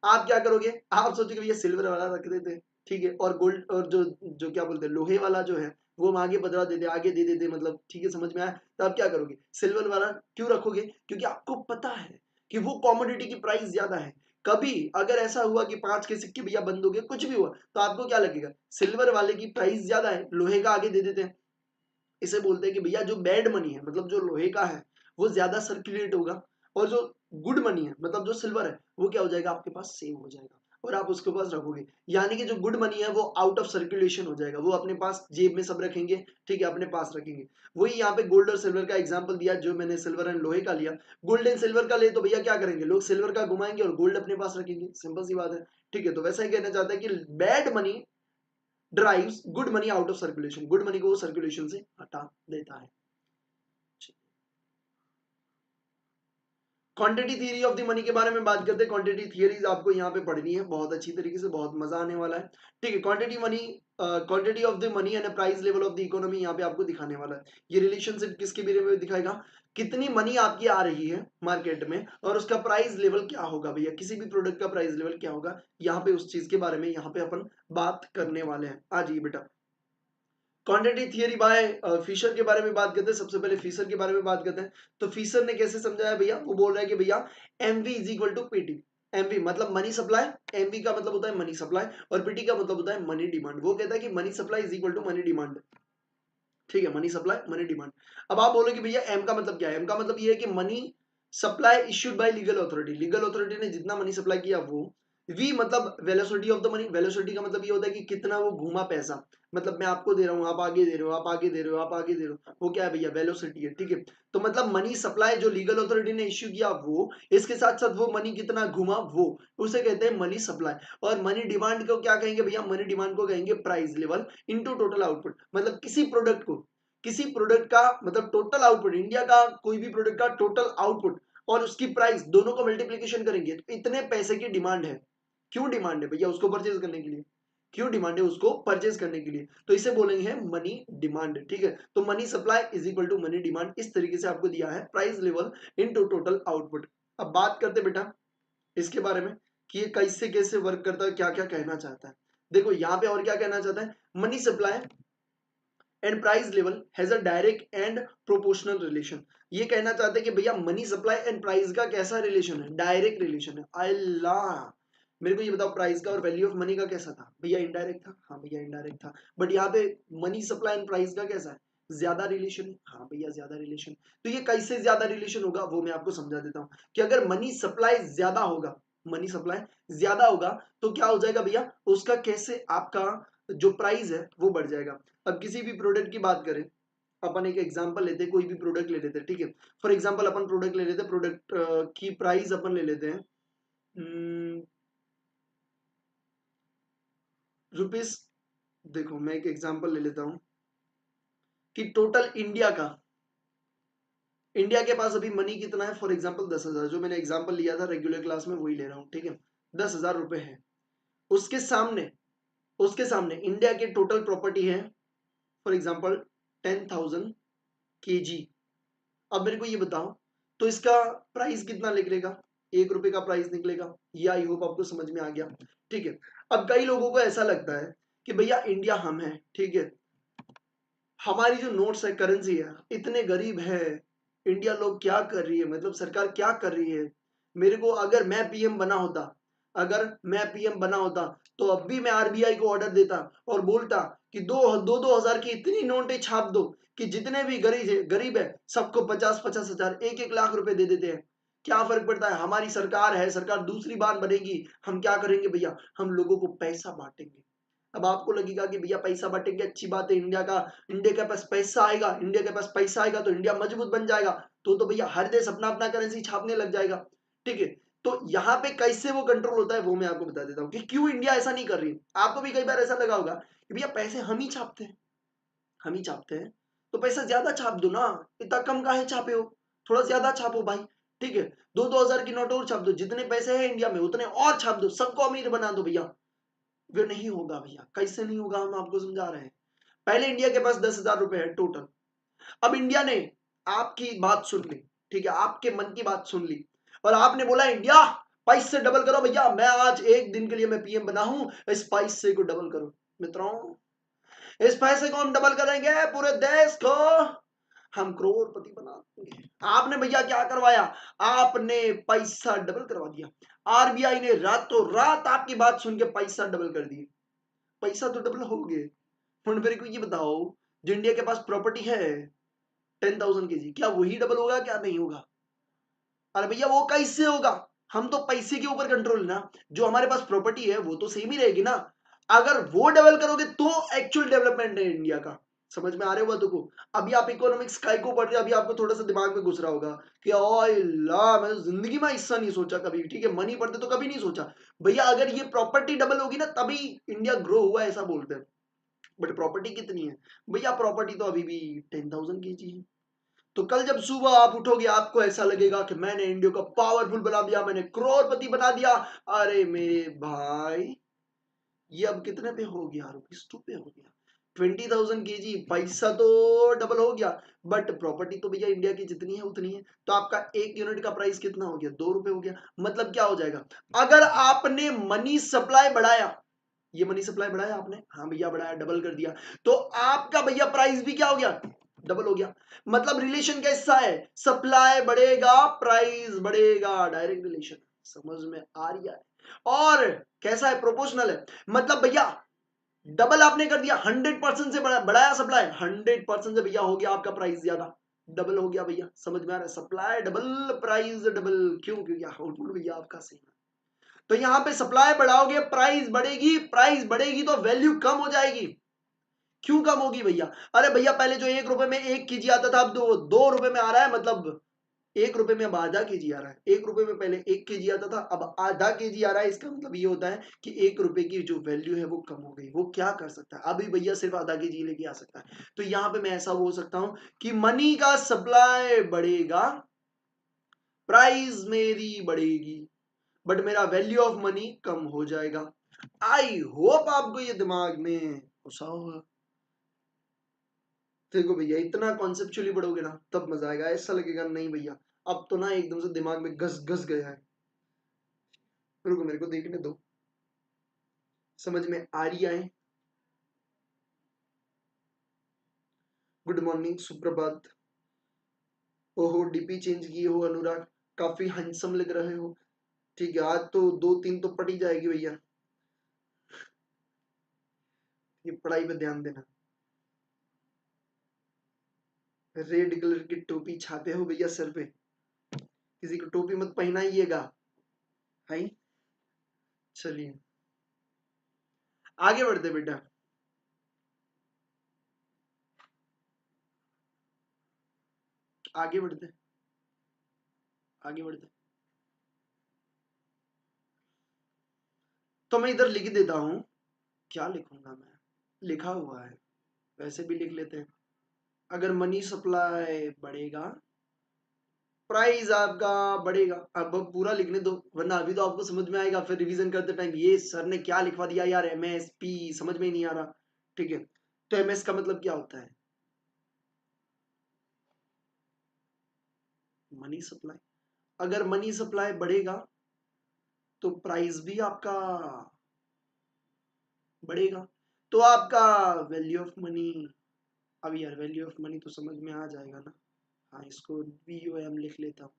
आप क्या करोगे? आप सोचोगे भैया सिल्वर वाला रख देते, ठीक है, और गोल्ड और जो जो क्या बोलते हैं लोहे वाला जो है वो हम आगे बदला देते, आगे दे देते, मतलब ठीक है, समझ में आया? तो आप क्या करोगे? सिल्वर वाला क्यों रखोगे? क्योंकि आपको पता है कि वो कॉमोडिटी की प्राइस ज्यादा है। कभी अगर ऐसा हुआ कि 5 के सिक्के भैया बंद हो गए, कुछ भी हुआ, तो आपको क्या लगेगा? सिल्वर वाले की प्राइस ज्यादा है, लोहे का आगे दे देते हैं। इसे बोलते हैं कि भैया जो बैड मनी है, मतलब जो लोहे का है, वो ज्यादा सर्कुलेट होगा, और जो गुड मनी है, मतलब जो सिल्वर है, वो क्या हो जाएगा? आपके पास सेव हो जाएगा और आप उसके पास रखोगे। यानी कि जो गुड मनी है वो आउट ऑफ सर्कुलेशन हो जाएगा, वो अपने पास जेब में सब रखेंगे, ठीक है, अपने पास रखेंगे। वही यहाँ पे गोल्ड और सिल्वर का एग्जांपल दिया, जो मैंने सिल्वर एंड लोहे का लिया। गोल्ड एंड सिल्वर का ले तो भैया क्या करेंगे लोग? सिल्वर का घुमाएंगे और गोल्ड अपने पास रखेंगे, सिंपल सी बात है। ठीक है, तो वैसा ही कहना चाहता है कि bad money drives good money out of circulation, good money को वो सर्कुलेशन से हटा देता है। Quantity theory of the money के बारे में बात करते हैं। क्वांटिटी थियरीज आपको यहाँ पे पढ़नी है बहुत अच्छी तरीके से, बहुत मजा आने वाला है। ठीक है, quantity money, quantity of the money and price level of the economy यहाँ पे आपको दिखाने वाला है। ये रिलेशनशिप किसके बारे में दिखाएगा? कितनी मनी आपकी आ रही है मार्केट में और उसका प्राइस लेवल क्या होगा भैया, किसी भी प्रोडक्ट का प्राइस लेवल क्या होगा, यहाँ पे उस चीज के बारे में यहाँ पे अपन बात करने वाले हैं। आ जाइए बेटा, क्वांटिटी थियरी बाय फिशर के बारे में बात करते हैं। सबसे पहले फिशर के बारे में बात करते हैं। तो फिशर ने कैसे समझाया भैया? वो बोल रहा है कि भैया MV is equal to PT. MV मतलब मनी सप्लाई, एमवी का मतलब होता है मनी सप्लाई, और पीटी का मतलब होता है मनी डिमांड। वो कहता है कि money supply is equal to money demand. ठीक है, मनी सप्लाई मनी डिमांड। अब आप बोलोगे भैया एम का मतलब क्या है? एम का मतलब ये है कि money supply issued by legal authority. Legal authority ने जितना मनी सप्लाई किया वो। वी मतलब velocity of the money. Velocity का मतलब ये होता है कि कितना वो घूमा पैसा, मतलब मैं आपको दे रहा हूँ, आप आगे दे रहे हो, आप आगे दे रहे हो, आप आगे दे रहे हो, वो क्या है भैया? वेलोसिटी है। ठीक है, तो मतलब मनी सप्लाई जो लीगल अथॉरिटी ने इश्यू किया वो, इसके साथ साथ वो मनी कितना घूमा वो, उसे कहते हैं मनी सप्लाई। और मनी डिमांड को क्या कहेंगे भैया? मनी डिमांड को कहेंगे price level into total output. मतलब किसी प्रोडक्ट को, किसी प्रोडक्ट का मतलब टोटल आउटपुट, इंडिया का कोई भी प्रोडक्ट का टोटल आउटपुट और उसकी प्राइस, दोनों को मल्टीप्लीकेशन करेंगे तो इतने पैसे की डिमांड है। क्यों डिमांड है भैया? उसको परचेज करने के लिए। क्यों डिमांड है? उसको परचेज करने के लिए, तो इसे बोलेंगे मनी डिमांड। ठीक है, तो money supply is equal to money demand, इस तरीके से आपको दिया है price level into total output. अब बात करते बेटा इसके बारे में कि ये कैसे कैसे वर्क करता है, क्या क्या कहना चाहता है। देखो यहाँ पे और क्या कहना चाहता है, money supply and price level has a direct and proportional relation. ये कहना चाहते हैं कि भैया मनी सप्लाई एंड प्राइस का कैसा रिलेशन है? डायरेक्ट रिलेशन है। अल्लाह, मेरे को ये बताओ प्राइस का और वैल्यू ऑफ मनी का कैसा था भैया? इनडायरेक्ट था। हाँ भैया इनडायरेक्ट था। बट यहाँ पे मनी सप्लाई एंड प्राइस का कैसा है? ज्यादा रिलेशन है। हाँ भैया ज्यादा रिलेशन। तो ये कैसे ज्यादा रिलेशन होगा वो मैं आपको समझा देता हूँ कि अगर मनी सप्लाई ज्यादा होगा, मनी सप्लाई ज्यादा होगा तो क्या हो जाएगा भैया? उसका कैसे आपका जो प्राइस है वो बढ़ जाएगा। अब किसी भी प्रोडक्ट की बात करें, अपन एक एग्जांपल लेते हैं, कोई भी प्रोडक्ट ले लेते हैं। ठीक है, फॉर एग्जांपल अपन प्रोडक्ट ले लेते हैं, प्रोडक्ट की प्राइस अपन ले लेते हैं रुपीस। देखो मैं एक एग्जांपल ले लेता हूं कि टोटल इंडिया का, इंडिया के पास अभी मनी कितना है? फॉर एग्जांपल 10,000, जो मैंने एग्जांपल लिया था रेगुलर क्लास में वही ले रहा हूं। ठीक है, 10,000 रुपए है। उसके सामने, उसके सामने इंडिया के टोटल प्रॉपर्टी है फॉर एग्जांपल 10,000 kg। अब मेरे को ये बताओ तो इसका प्राइस कितना निकलेगा? 1 रुपए का प्राइस निकलेगा। ये आई होप आपको समझ में आ गया। ठीक है, अब कई लोगों को ऐसा लगता है कि भैया इंडिया हम है, ठीक है, हमारी जो नोट्स है, करेंसी है, इतने गरीब है, इंडिया लोग क्या कर रही है, मतलब सरकार क्या कर रही है। मेरे को अगर मैं पीएम बना होता, अगर मैं पीएम बना होता तो अब भी मैं आरबीआई को ऑर्डर देता और बोलता कि दो हजार की इतनी नोटें छाप दो कि जितने भी गरीब है सबको 50-50 हजार, 1-1 लाख रुपए दे देते हैं। क्या फर्क पड़ता है? हमारी सरकार है, सरकार दूसरी बार बनेगी, हम क्या करेंगे भैया? हम लोगों को पैसा बांटेंगे। अब आपको लगेगा कि भैया पैसा बांटेंगे, अच्छी बात है, इंडिया के पास पैसा आएगा, इंडिया के पास पैसा आएगा तो इंडिया मजबूत बन जाएगा, तो भैया हर देश अपना अपना करेंसी छापने लग जाएगा। ठीक है, तो यहाँ पे कैसे वो कंट्रोल होता है वो मैं आपको बता देता हूँ कि क्यों इंडिया ऐसा नहीं कर रही। आपको भी कई बार ऐसा लगा होगा कि भैया पैसे हम ही छापते हैं, हम ही छापते हैं, तो पैसा ज्यादा छाप दो ना, इतना कम काहे छापे हो? थोड़ा ज्यादा छापो भाई। ठीक है, 2-2 हजार की नोट और छाप दो, जितने पैसे हैं इंडिया में उतने और छाप दो, सबको अमीर बना दो भैया। वो नहीं होगा भैया। कैसे नहीं होगा? हम आपको समझा रहे हैं। पहले इंडिया के पास 10,000 रुपए है टोटल। अब इंडिया ने आपकी बात सुन ली, ठीक है, आपके मन की बात सुन ली, और आपने बोला इंडिया पैसे डबल करो भैया, मैं आज एक दिन के लिए मैं पीएम बना हूं, इस पैसे को डबल करो। मित्रों, इस पैसे को हम डबल करेंगे, पूरे देश को हम करोड़पति बना देंगे। आपने भैया क्या करवाया, आपने पैसा डबल करवा दिया। आरबीआई ने रातों रात आपकी बात सुन के पैसा डबल कर दिया। पैसा तो डबल हो गए। मेरे को ये बताओ, जो इंडिया के पास प्रॉपर्टी है 10,000 kg, क्या वही डबल होगा, क्या नहीं होगा? अरे भैया वो कैसे होगा? हम तो पैसे के ऊपर कंट्रोल ना, जो हमारे पास प्रॉपर्टी है वो तो सेम ही रहेगी ना। अगर वो डबल करोगे तो एक्चुअल डेवलपमेंट है इंडिया का। समझ में आ रहे हो बातों को? अभी आप इकोनॉमिक्स काय को पढ़ रहे हो, अभी आपको थोड़ा सा दिमाग में घुस रहा होगा कि ला मैं तो जिंदगी में ऐसा नहीं सोचा कभी। ठीक है, मनी पढ़ते तो कभी नहीं सोचा भैया अगर ये प्रॉपर्टी डबल होगी ना तभी इंडिया ग्रो हुआ, ऐसा बोलते हैं। बट प्रॉपर्टी कितनी है भैया? प्रॉपर्टी तो अभी भी 10,000 kg है। तो कल जब सुबह आप उठोगे आपको ऐसा लगेगा कि मैंने इंडिया को पावरफुल बना दिया, मैंने करोड़पति बना दिया। अरे मेरे भाई, ये अब कितने पे हो गया? ₹2 पे हो गया। 20,000 kg पैसा तो डबल हो गया, बट प्रॉपर्टी तो भैया इंडिया की जितनी है उतनी है। तो आपका एक यूनिट का प्राइस कितना हो गया? ₹2 हो गया। मतलब क्या हो जाएगा, अगर आपने मनी सप्लाई बढ़ाया, ये मनी सप्लाई बढ़ाया आपने, हाँ भैया बढ़ाया, डबल कर दिया, तो आपका भैया प्राइस भी क्या हो गया? डबल हो गया। मतलब रिलेशन कैसा है? सप्लाई बढ़ेगा प्राइस बढ़ेगा, डायरेक्ट रिलेशन। समझ में आ रही है? और कैसा है? प्रोपोर्शनल है। मतलब भैया डबल आपने कर दिया, 100% से बढ़ाया सप्लाई, 100% से भैया हो गया आपका प्राइस ज्यादा, डबल हो गया भैया। समझ में आ रहा है? Supply double, price double. क्यों? क्योंकि आउटपुट भैया आपका सेम है। तो यहां पे सप्लाई बढ़ाओगे प्राइस बढ़ेगी, प्राइस बढ़ेगी तो वैल्यू कम हो जाएगी। क्यों कम होगी भैया? अरे भैया पहले जो ₹1 में 1 kg आता था, अब तो ₹2 में आ रहा है। मतलब ₹1 में अब आधा kg आ रहा है। ₹1 में पहले 1 kg आता था, अब आधा kg आ रहा है। इसका मतलब ये होता है कि ₹1 की जो वैल्यू है वो कम हो गई। वो क्या कर सकता है अभी भैया? सिर्फ आधा kg लेके आ सकता है। तो यहां पे मैं ऐसा बोल सकता हूं कि मनी का सप्लाई बढ़ेगा, प्राइस मेरी बढ़ेगी, बट मेरा वैल्यू ऑफ मनी कम हो जाएगा। आई होप आपको ये दिमाग में घुसा होगा। देखो भैया इतना कॉन्सेप्चुअली पढ़ोगे ना तब मजा आएगा। ऐसा लगेगा नहीं भैया अब तो ना एकदम से दिमाग में घस घस गया है। रुको मेरे को देखने दो, समझ में आ रही है? गुड मॉर्निंग, सुप्रभात। ओहो डीपी चेंज किए हो अनुराग, काफी हैंडसम लग रहे हो। ठीक है, आज तो 2-3 तो पढ़ ही जाएगी भैया। ये पढ़ाई पे ध्यान देना। रेड कलर की टोपी छाते हो भैया सर पे, किसी को टोपी मत पहनाइएगा। है, चलिए आगे बढ़ते बेटा। आगे बढ़ते, आगे बढ़ते। तो मैं इधर लिख देता हूं। क्या लिखूंगा मैं? लिखा हुआ है, वैसे भी लिख लेते हैं। अगर मनी सप्लाई बढ़ेगा प्राइस आपका बढ़ेगा। अब पूरा लिखने दो, वरना अभी तो आपको समझ में आएगा, फिर रिवीजन करते टाइम ये सर ने क्या लिखवा दिया यार, MSP समझ में ही नहीं आ रहा। ठीक है, तो MS का मतलब क्या होता है? Money supply. अगर मनी सप्लाई बढ़ेगा तो प्राइस भी आपका बढ़ेगा, तो आपका वैल्यू ऑफ मनी। अब यार वैल्यू ऑफ मनी तो समझ में आ जाएगा ना। हाँ, इसको VOM लिख लेता हूँ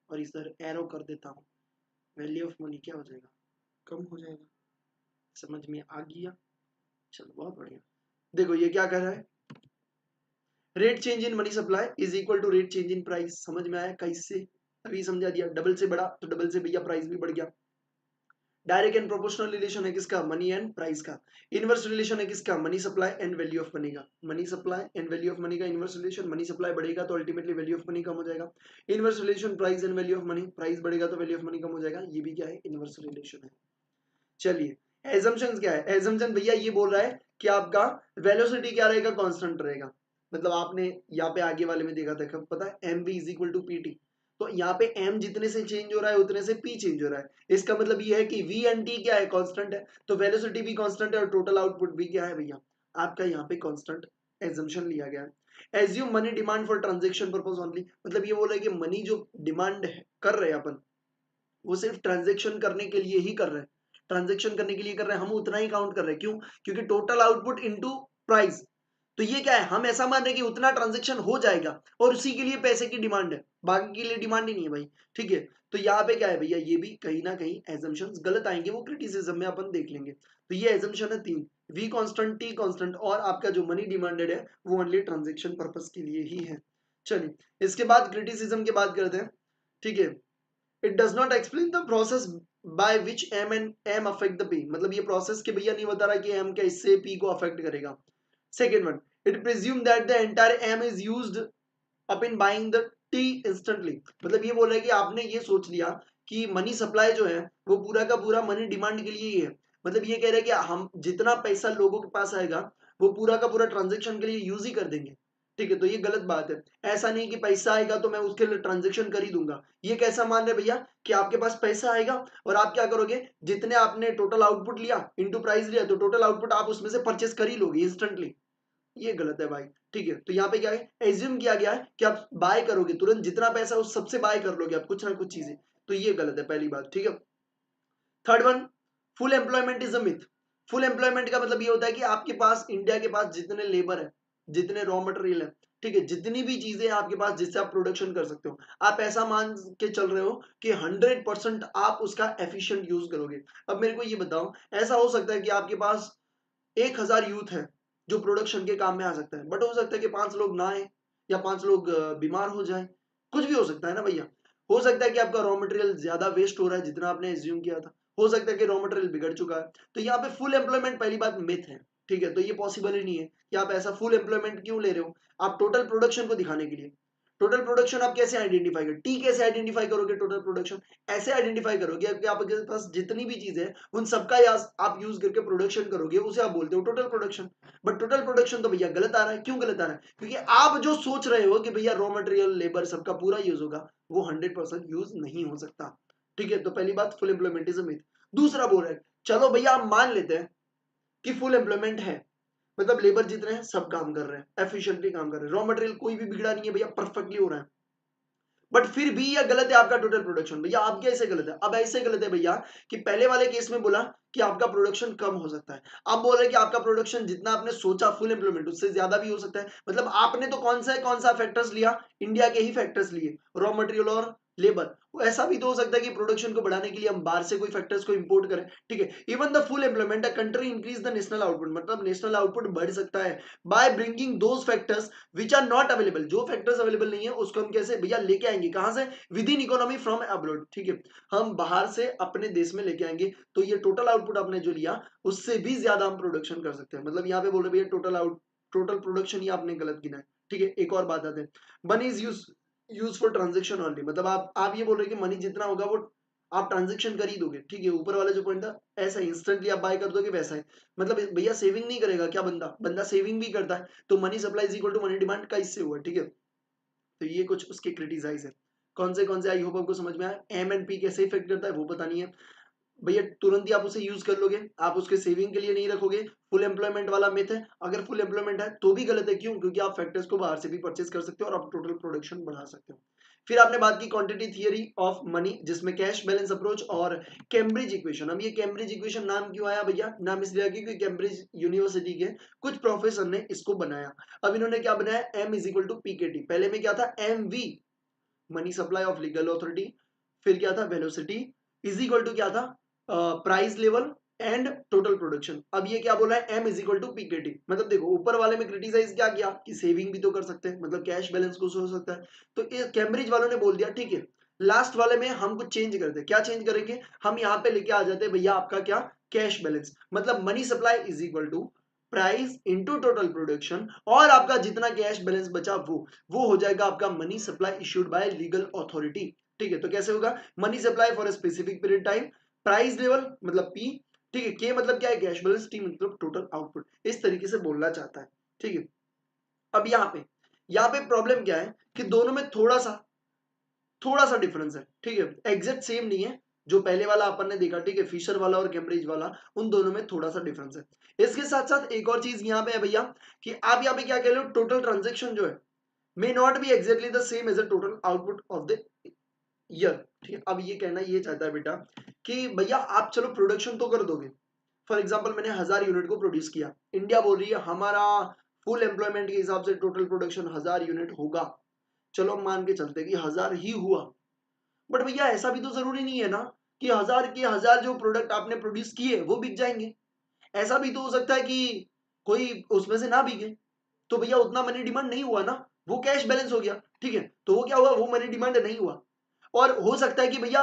और इधर एरो कर देता हूँ। वैल्यू ऑफ मनी क्या हो जाएगा? कम हो जाएगा। समझ में आ गया? चलो बहुत बढ़िया। देखो ये क्या कर रहा है, rate change in money supply is equal to rate change in price. समझ में आया कैसे? अभी समझा दिया। डबल से बढ़ा तो डबल से भैया प्राइस भी बढ़ गया। डायरेक्ट एंड प्रोपोर्शनल रिलेशन है किसका? मनी एंड प्राइस का। इनवर्स रिलेशन है किसका? Money supply and value of money का। Money supply and value of money का इनवर्स रिलेशन। मनी सप्लाई बढ़ेगा तो अल्टीमेटली वैल्यू ऑफ मनी कम हो जाएगा। Inverse relation price and value of money, price बढ़ेगा तो वैल्यू ऑफ मनी कम हो जाएगा। ये भी क्या है? इनवर्स रिलेशन है। चलिए एजम्पशन क्या है? एजम्पशन भैया ये बोल रहा है कि आपका वेलोसिटी क्या रहेगा? कांस्टेंट रहेगा। मतलब आपने यहाँ पे आगे वाले में देखा था, कब पता है? mv is equal to pt। तो यहाँ पे m जितने से चेंज हो रहा है उतने से p चेंज हो रहा है। इसका मतलब ये है कि v एंड t क्या है? कांस्टेंट है। तो वेलोसिटी भी कांस्टेंट है और टोटल आउटपुट भी क्या है भैया? आपका यहाँ पे कांस्टेंट एजम्पशन लिया गया है। Assume money demand for transaction purpose only. मतलब ये बोल रहा है कि मनी जो डिमांड कर रहे हैं अपन, वो सिर्फ ट्रांजेक्शन करने के लिए ही कर रहे हैं, ट्रांजेक्शन करने के लिए कर रहे हैं, हम उतना ही काउंट कर रहे हैं। क्यों? क्योंकि टोटल आउटपुट इनटू प्राइस, तो ये क्या है, हम ऐसा मान रहे हैं कि उतना ट्रांजेक्शन हो जाएगा और उसी के लिए पैसे की डिमांड है, बाकी के लिए डिमांड ही नहीं है भाई। ठीक है, तो यहाँ पे क्या है भैया, ये भी कहीं ना कहीं एजम्पशंस गलत आएंगे, वो क्रिटिसिज्म में अपन देख लेंगे। तो ये एजम्पशन है 3, वी कांस्टेंट, टी कांस्टेंट, और आपका जो मनी डिमांडेड है वो ओनली ट्रांजेक्शन पर्पस के लिए ही है। चलिए इसके बाद क्रिटिसिज्म की बात करते हैं। ठीक है, it does not explain the process by which M and M affect the P, मतलब ये प्रोसेस के भैया नहीं बता रहा कि एम कैसे पी को अफेक्ट करेगा। Second one, it presume that the entire M is used up in buying the T instantly, मतलब ये बोल रहा है कि आपने ये सोच लिया कि मनी सप्लाई जो है वो पूरा का पूरा मनी डिमांड के लिए ही है, मतलब ये कह रहे हैं कि हम जितना पैसा लोगों के पास आएगा वो पूरा का पूरा ट्रांजेक्शन के लिए यूज ही कर देंगे। ठीक है, तो ये गलत बात है। ऐसा नहीं कि पैसा आएगा तो मैं उसके लिए ट्रांजेक्शन कर ही दूंगा, ये कैसा मान रहे भैया कि आपके पास पैसा आएगा और आप क्या करोगे, जितने आपने टोटल आउटपुट लिया इनटू प्राइस लिया तो टोटल आउटपुट आप उसमें से परचेस कर ही लोगे इंस्टेंटली, ये गलत है भाई। ठीक है, तो यहाँ पे क्या है, एज्यूम किया गया है कि आप बाय करोगे तुरंत, जितना पैसा उस सबसे बाय कर लोगे आप कुछ ना कुछ चीजें, तो ये गलत है पहली बात। ठीक है, third one, full employment is a myth. Full employment का मतलब ये होता है कि आपके पास, इंडिया के पास जितने लेबर है, जितने रॉ मटेरियल है, ठीक है, जितनी भी चीजें हैं आपके पास जिससे आप प्रोडक्शन कर सकते हो, आप ऐसा मान के चल रहे हो कि 100% आप उसका एफिशिएंट यूज करोगे। अब मेरे को ये बताओ, ऐसा हो सकता है कि आपके पास 1000 यूथ है जो प्रोडक्शन के काम में आ सकता है, बट हो सकता है कि 5 लोग ना आए या 5 लोग बीमार हो जाए, कुछ भी हो सकता है ना भैया। हो सकता है कि आपका रॉ मटेरियल ज्यादा वेस्ट हो रहा है जितना आपने एज्यूम किया था, हो सकता है कि रॉ मटेरियल बिगड़ चुका है, तो यहाँ पे फुल एम्प्लॉयमेंट पहली बात मिथ है। ठीक है, तो ये पॉसिबल ही नहीं है कि आप ऐसा फुल एम्प्लॉयमेंट क्यों ले रहे हो, आप टोटल प्रोडक्शन को दिखाने के लिए। टोटल प्रोडक्शन आप कैसे आइडेंटिफाई करोगे, टी कैसे आइडेंटिफाई करोगे, टोटल प्रोडक्शन ऐसे आइडेंटिफाई करोगे कि आपके पास जितनी भी चीजें हैं उन सबका आप यूज करके प्रोडक्शन करोगे, उसे आप बोलते हो total production. But total production तो भैया गलत आ रहा है, क्यों गलत आ रहा है, क्योंकि आप जो सोच रहे हो कि भैया रॉ मटेरियल लेबर सबका पूरा यूज होगा, वो 100% यूज नहीं हो सकता। ठीक है, तो पहली बात full employment is a myth. दूसरा बोल रहे हैं, चलो भैया आप मान लेते हैं कि फुल एम्प्लॉयमेंट है, मतलब लेबर जितने हैं सब काम कर रहे हैं, एफिशिएंटली काम कर रहे हैं, रॉ मटेरियल कोई भी बिगड़ा नहीं है भैया, परफेक्टली हो रहा है, बट फिर भी यह गलत है आपका टोटल प्रोडक्शन। भैया आप कैसे गलत है, अब ऐसे गलत है भैया कि पहले वाले केस में बोला कि आपका प्रोडक्शन कम हो सकता है, अब बोल रहे हैं कि आपका प्रोडक्शन जितना आपने सोचा फुल एम्प्लॉयमेंट उससे ज्यादा भी हो सकता है। मतलब आपने तो कौन सा फैक्टर्स लिया, इंडिया के ही फैक्टर्स लिए, रॉ मटेरियल और लेबर। ऐसा भी तो हो सकता है कि प्रोडक्शन को बढ़ाने के लिए हम बाहर से कोई फैक्टर्स को इंपोर्ट करें। ठीक है, even the full employment a country increase the national output, मतलब नेशनल आउटपुट बढ़ सकता है by bringing those factors which are not available, जो फैक्टर्स अवेलेबल नहीं है उसको हम कैसे भैया लेके आएंगे, कहां से, with in economy from abroad. ठीक है, हम बाहर से अपने देश में लेके आएंगे, तो ये टोटल आउटपुट आपने जो लिया उससे भी ज्यादा हम प्रोडक्शन कर सकते हैं। मतलब यहाँ पे बोल रहे भैया टोटल प्रोडक्शन ही आपने गलत गिना है। ठीक है, एक और बात आते हैं, money is use for transaction only, मतलब आप ये बोल रहे हैं कि मनी जितना होगा वो आप ट्रांजेक्शन कर ही दोगे। ठीक है, ऊपर वाला जो पॉइंट था ऐसा इंस्टेंटली आप बाय कर दोगे वैसा है, मतलब भैया सेविंग नहीं करेगा क्या, बंदा बंदा सेविंग भी करता है, तो money supply is equal to money demand का इससे हुआ। ठीक है, तो ये कुछ उसके क्रिटिसाइज है। कौन से आई होप आपको समझ में आया, एम एंड पी कैसे इफेक्ट करता है वो पता नहीं है भैया, तुरंत ही आप उसे यूज कर लोगे, आप उसके सेविंग के लिए नहीं रखोगे। फुल एम्प्लॉयमेंट वाला मिथ है, अगर फुल एम्प्लॉयमेंट है तो भी गलत है, क्यों, क्योंकि आप फैक्टर्स को बाहर से भी परचेस कर सकते हो और आप टोटल प्रोडक्शन बढ़ा सकते हो। फिर आपने बात की क्वांटिटी थियरी ऑफ मनी, जिसमें कैश बैलेंस अप्रोच और कैम्ब्रिज इक्वेशन। अब ये कैम्ब्रिज इक्वेशन नाम क्यों आया भैया, नाम इसलिए आया क्योंकि कैम्ब्रिज यूनिवर्सिटी के कुछ प्रोफेसर ने इसको बनाया। अब इन्होंने क्या बनाया, M is equal to P K T, पहले में क्या था, M V money supply of legal authority, फिर क्या था वेलोसिटी इज इक्वल टू क्या था, price level and total production. अब ये क्या बोला है, M is equal to PKT, मतलब देखो ऊपर वाले में क्रिटिसाइज क्या किया कि सेविंग भी तो कर सकते हैं, मतलब कैश बैलेंस कुछ हो सकता है, तो कैम्ब्रिज वालों ने बोल दिया ठीक है, लास्ट वाले में हम कुछ चेंज करते हैं, क्या चेंज करेंगे, हम यहाँ पे लेके आ जाते हैं भैया आपका क्या, कैश बैलेंस, मतलब money supply is equal to price into total production, और आपका जितना कैश बैलेंस बचा वो हो जाएगा आपका money supply issued by legal authority. ठीक है, तो कैसे होगा, money supply for a specific period time, price level मतलब पी, ठीक है, के मतलब क्या है कैश बैलेंस, टी मतलब टोटल आउटपुट, इस तरीके से बोलना चाहता है। ठीक है, अब यहाँ पे प्रॉब्लम क्या है कि दोनों में थोड़ा सा डिफरेंस है। ठीक है, एग्जैक्ट सेम नहीं है, जो पहले वाला अपन ने देखा, ठीक है, फिशर वाला और कैम्ब्रिज वाला, उन दोनों में थोड़ा सा डिफरेंस है। इसके साथ साथ एक और चीज यहाँ पे है भैया कि आप यहाँ पे क्या कह रहे हो, टोटल ट्रांजेक्शन जो है may not be exactly the same as a total output of the year, ठीक है। अब ये कहना ये चाहता है बेटा कि भैया आप चलो प्रोडक्शन तो कर दोगे, फॉर एग्जाम्पल मैंने 1000 यूनिट को प्रोड्यूस किया, इंडिया बोल रही है हमारा फुल एम्प्लॉयमेंट के हिसाब से टोटल प्रोडक्शन 1000 यूनिट होगा, चलो हम मान के चलते हैं कि 1000 ही हुआ। बट भैया ऐसा भी तो जरूरी नहीं है ना कि 1000 के 1000 जो प्रोडक्ट आपने प्रोड्यूस किए वो बिक जाएंगे। ऐसा भी तो हो सकता है कि कोई उसमें से ना बिके, तो भैया उतना मनी डिमांड नहीं हुआ ना, वो कैश बैलेंस हो गया, ठीक है। तो वो क्या हुआ, वो मनी डिमांड नहीं हुआ। और हो सकता है कि भैया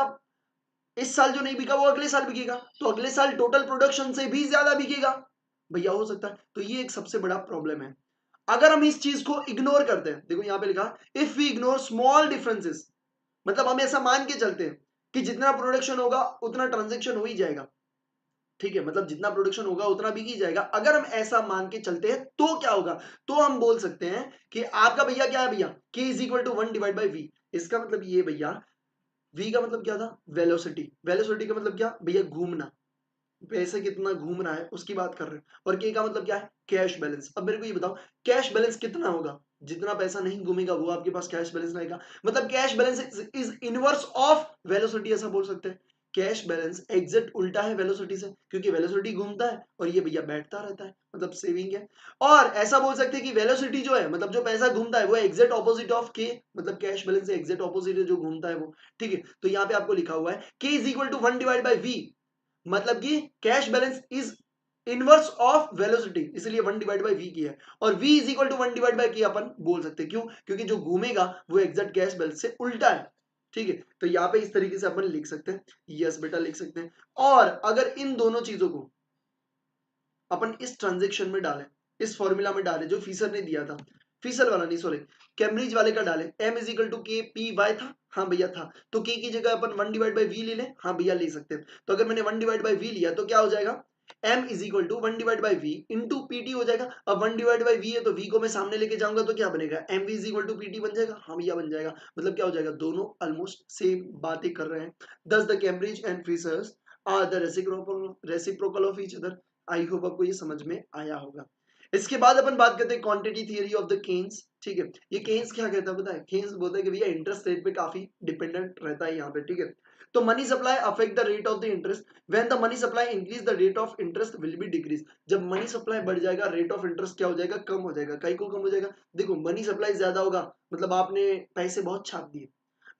इस साल जो नहीं बिका वो अगले साल बिकेगा, तो अगले साल टोटल प्रोडक्शन से भी ज्यादा बिकेगा, भैया हो सकता है। तो ये एक सबसे बड़ा प्रॉब्लम है। अगर हम इस चीज को इग्नोर करते हैं, देखो यहां पे लिखा if we ignore small differences, मतलब हम ऐसा मान के चलते हैं कि जितना प्रोडक्शन होगा उतना ट्रांजेक्शन हो ही जाएगा, ठीक है, मतलब जितना प्रोडक्शन होगा उतना बिक ही जाएगा। अगर हम ऐसा मान के चलते हैं तो क्या होगा, तो हम बोल सकते हैं कि आपका भैया क्या है, भैया k is equal to 1 divide by V. इसका मतलब ये भैया, v का मतलब क्या था, वेलोसिटी, वेलोसिटी का मतलब क्या भैया, घूमना, पैसे कितना घूम रहा है उसकी बात कर रहे हैं। और के का मतलब क्या है, कैश बैलेंस। अब मेरे को ये बताओ कैश बैलेंस कितना होगा, जितना पैसा नहीं घूमेगा वो आपके पास कैश बैलेंस रहेगा, मतलब cash balance is inverse of velocity, ऐसा बोल सकते हैं। कैश बैलेंस एग्जैक्ट उल्टा है वेलोसिटी से, क्योंकि वेलोसिटी घूमता है और ये भैया बैठता रहता है, मतलब सेविंग है। और ऐसा बोल सकते हैं कि वेलोसिटी जो है, मतलब जो पैसा घूमता है वो एग्जैक्ट ऑपोजिट ऑफ के, मतलब कैश बैलेंस से एग्जैक्ट ऑपोजिट है जो घूमता है वो, ठीक है। तो यहाँ पे आपको लिखा हुआ है K is equal to 1 divide by V, मतलब कि cash balance is inverse of velocity, इसलिए 1 डिवाइड बाई वी की है। और v is equal to 1 divide by K अपन बोल सकते हैं, क्यों, क्योंकि जो घूमेगा वो एग्जैक्ट कैश बैलेंस से उल्टा है, ठीक है। तो यहाँ पे इस तरीके से अपन लिख सकते हैं, यस बेटा लिख सकते हैं। और अगर इन दोनों चीजों को अपन इस ट्रांजेक्शन में डालें, इस फॉर्मूला में डालें जो फीसर ने दिया था, फीसर वाला नहीं सॉरी, कैम्ब्रिज वाले का डालें, m इज इक्वल टू के पी वाई था, हाँ भैया था, तो k की जगह अपन 1 डिवाइड बाई वी ले लें, हाँ भैया ले सकते हैं। तो अगर मैंने 1 डिवाइड बाई वी लिया तो क्या हो जाएगा, m is equal to 1 divide by V into PT हो जाएगा। अब 1 डिवाइड बाई वी है तो v को मैं सामने लेके जाऊंगा तो क्या बनेगा, M V is equal to PT बन जाएगा, हाँ भैया बन जाएगा। मतलब क्या हो जाएगा, दोनों ऑलमोस्ट सेम बातें कर रहे हैं। Thus the Cambridge and Fisher's are the reciprocal of each other. I hope आपको ये समझ में आया होगा। इसके बाद अपन बात करते हैं quantity theory of the Keynes, ठीक है। ये केन्स क्या कहता है पता है, केन्स बोलता है कि भैया इंटरेस्ट रेट पे काफी डिपेंडेंट रहता है यहाँ पे, ठीक है। तो money supply affect the rate of the interest, when the money supply increase the rate of interest will be decrease. जब मनी सप्लाई बढ़ जाएगा रेट ऑफ इंटरेस्ट क्या हो जाएगा, कम हो जाएगा। कई को कम हो जाएगा, देखो मनी सप्लाई ज्यादा होगा, मतलब आपने पैसे बहुत छाप दिए,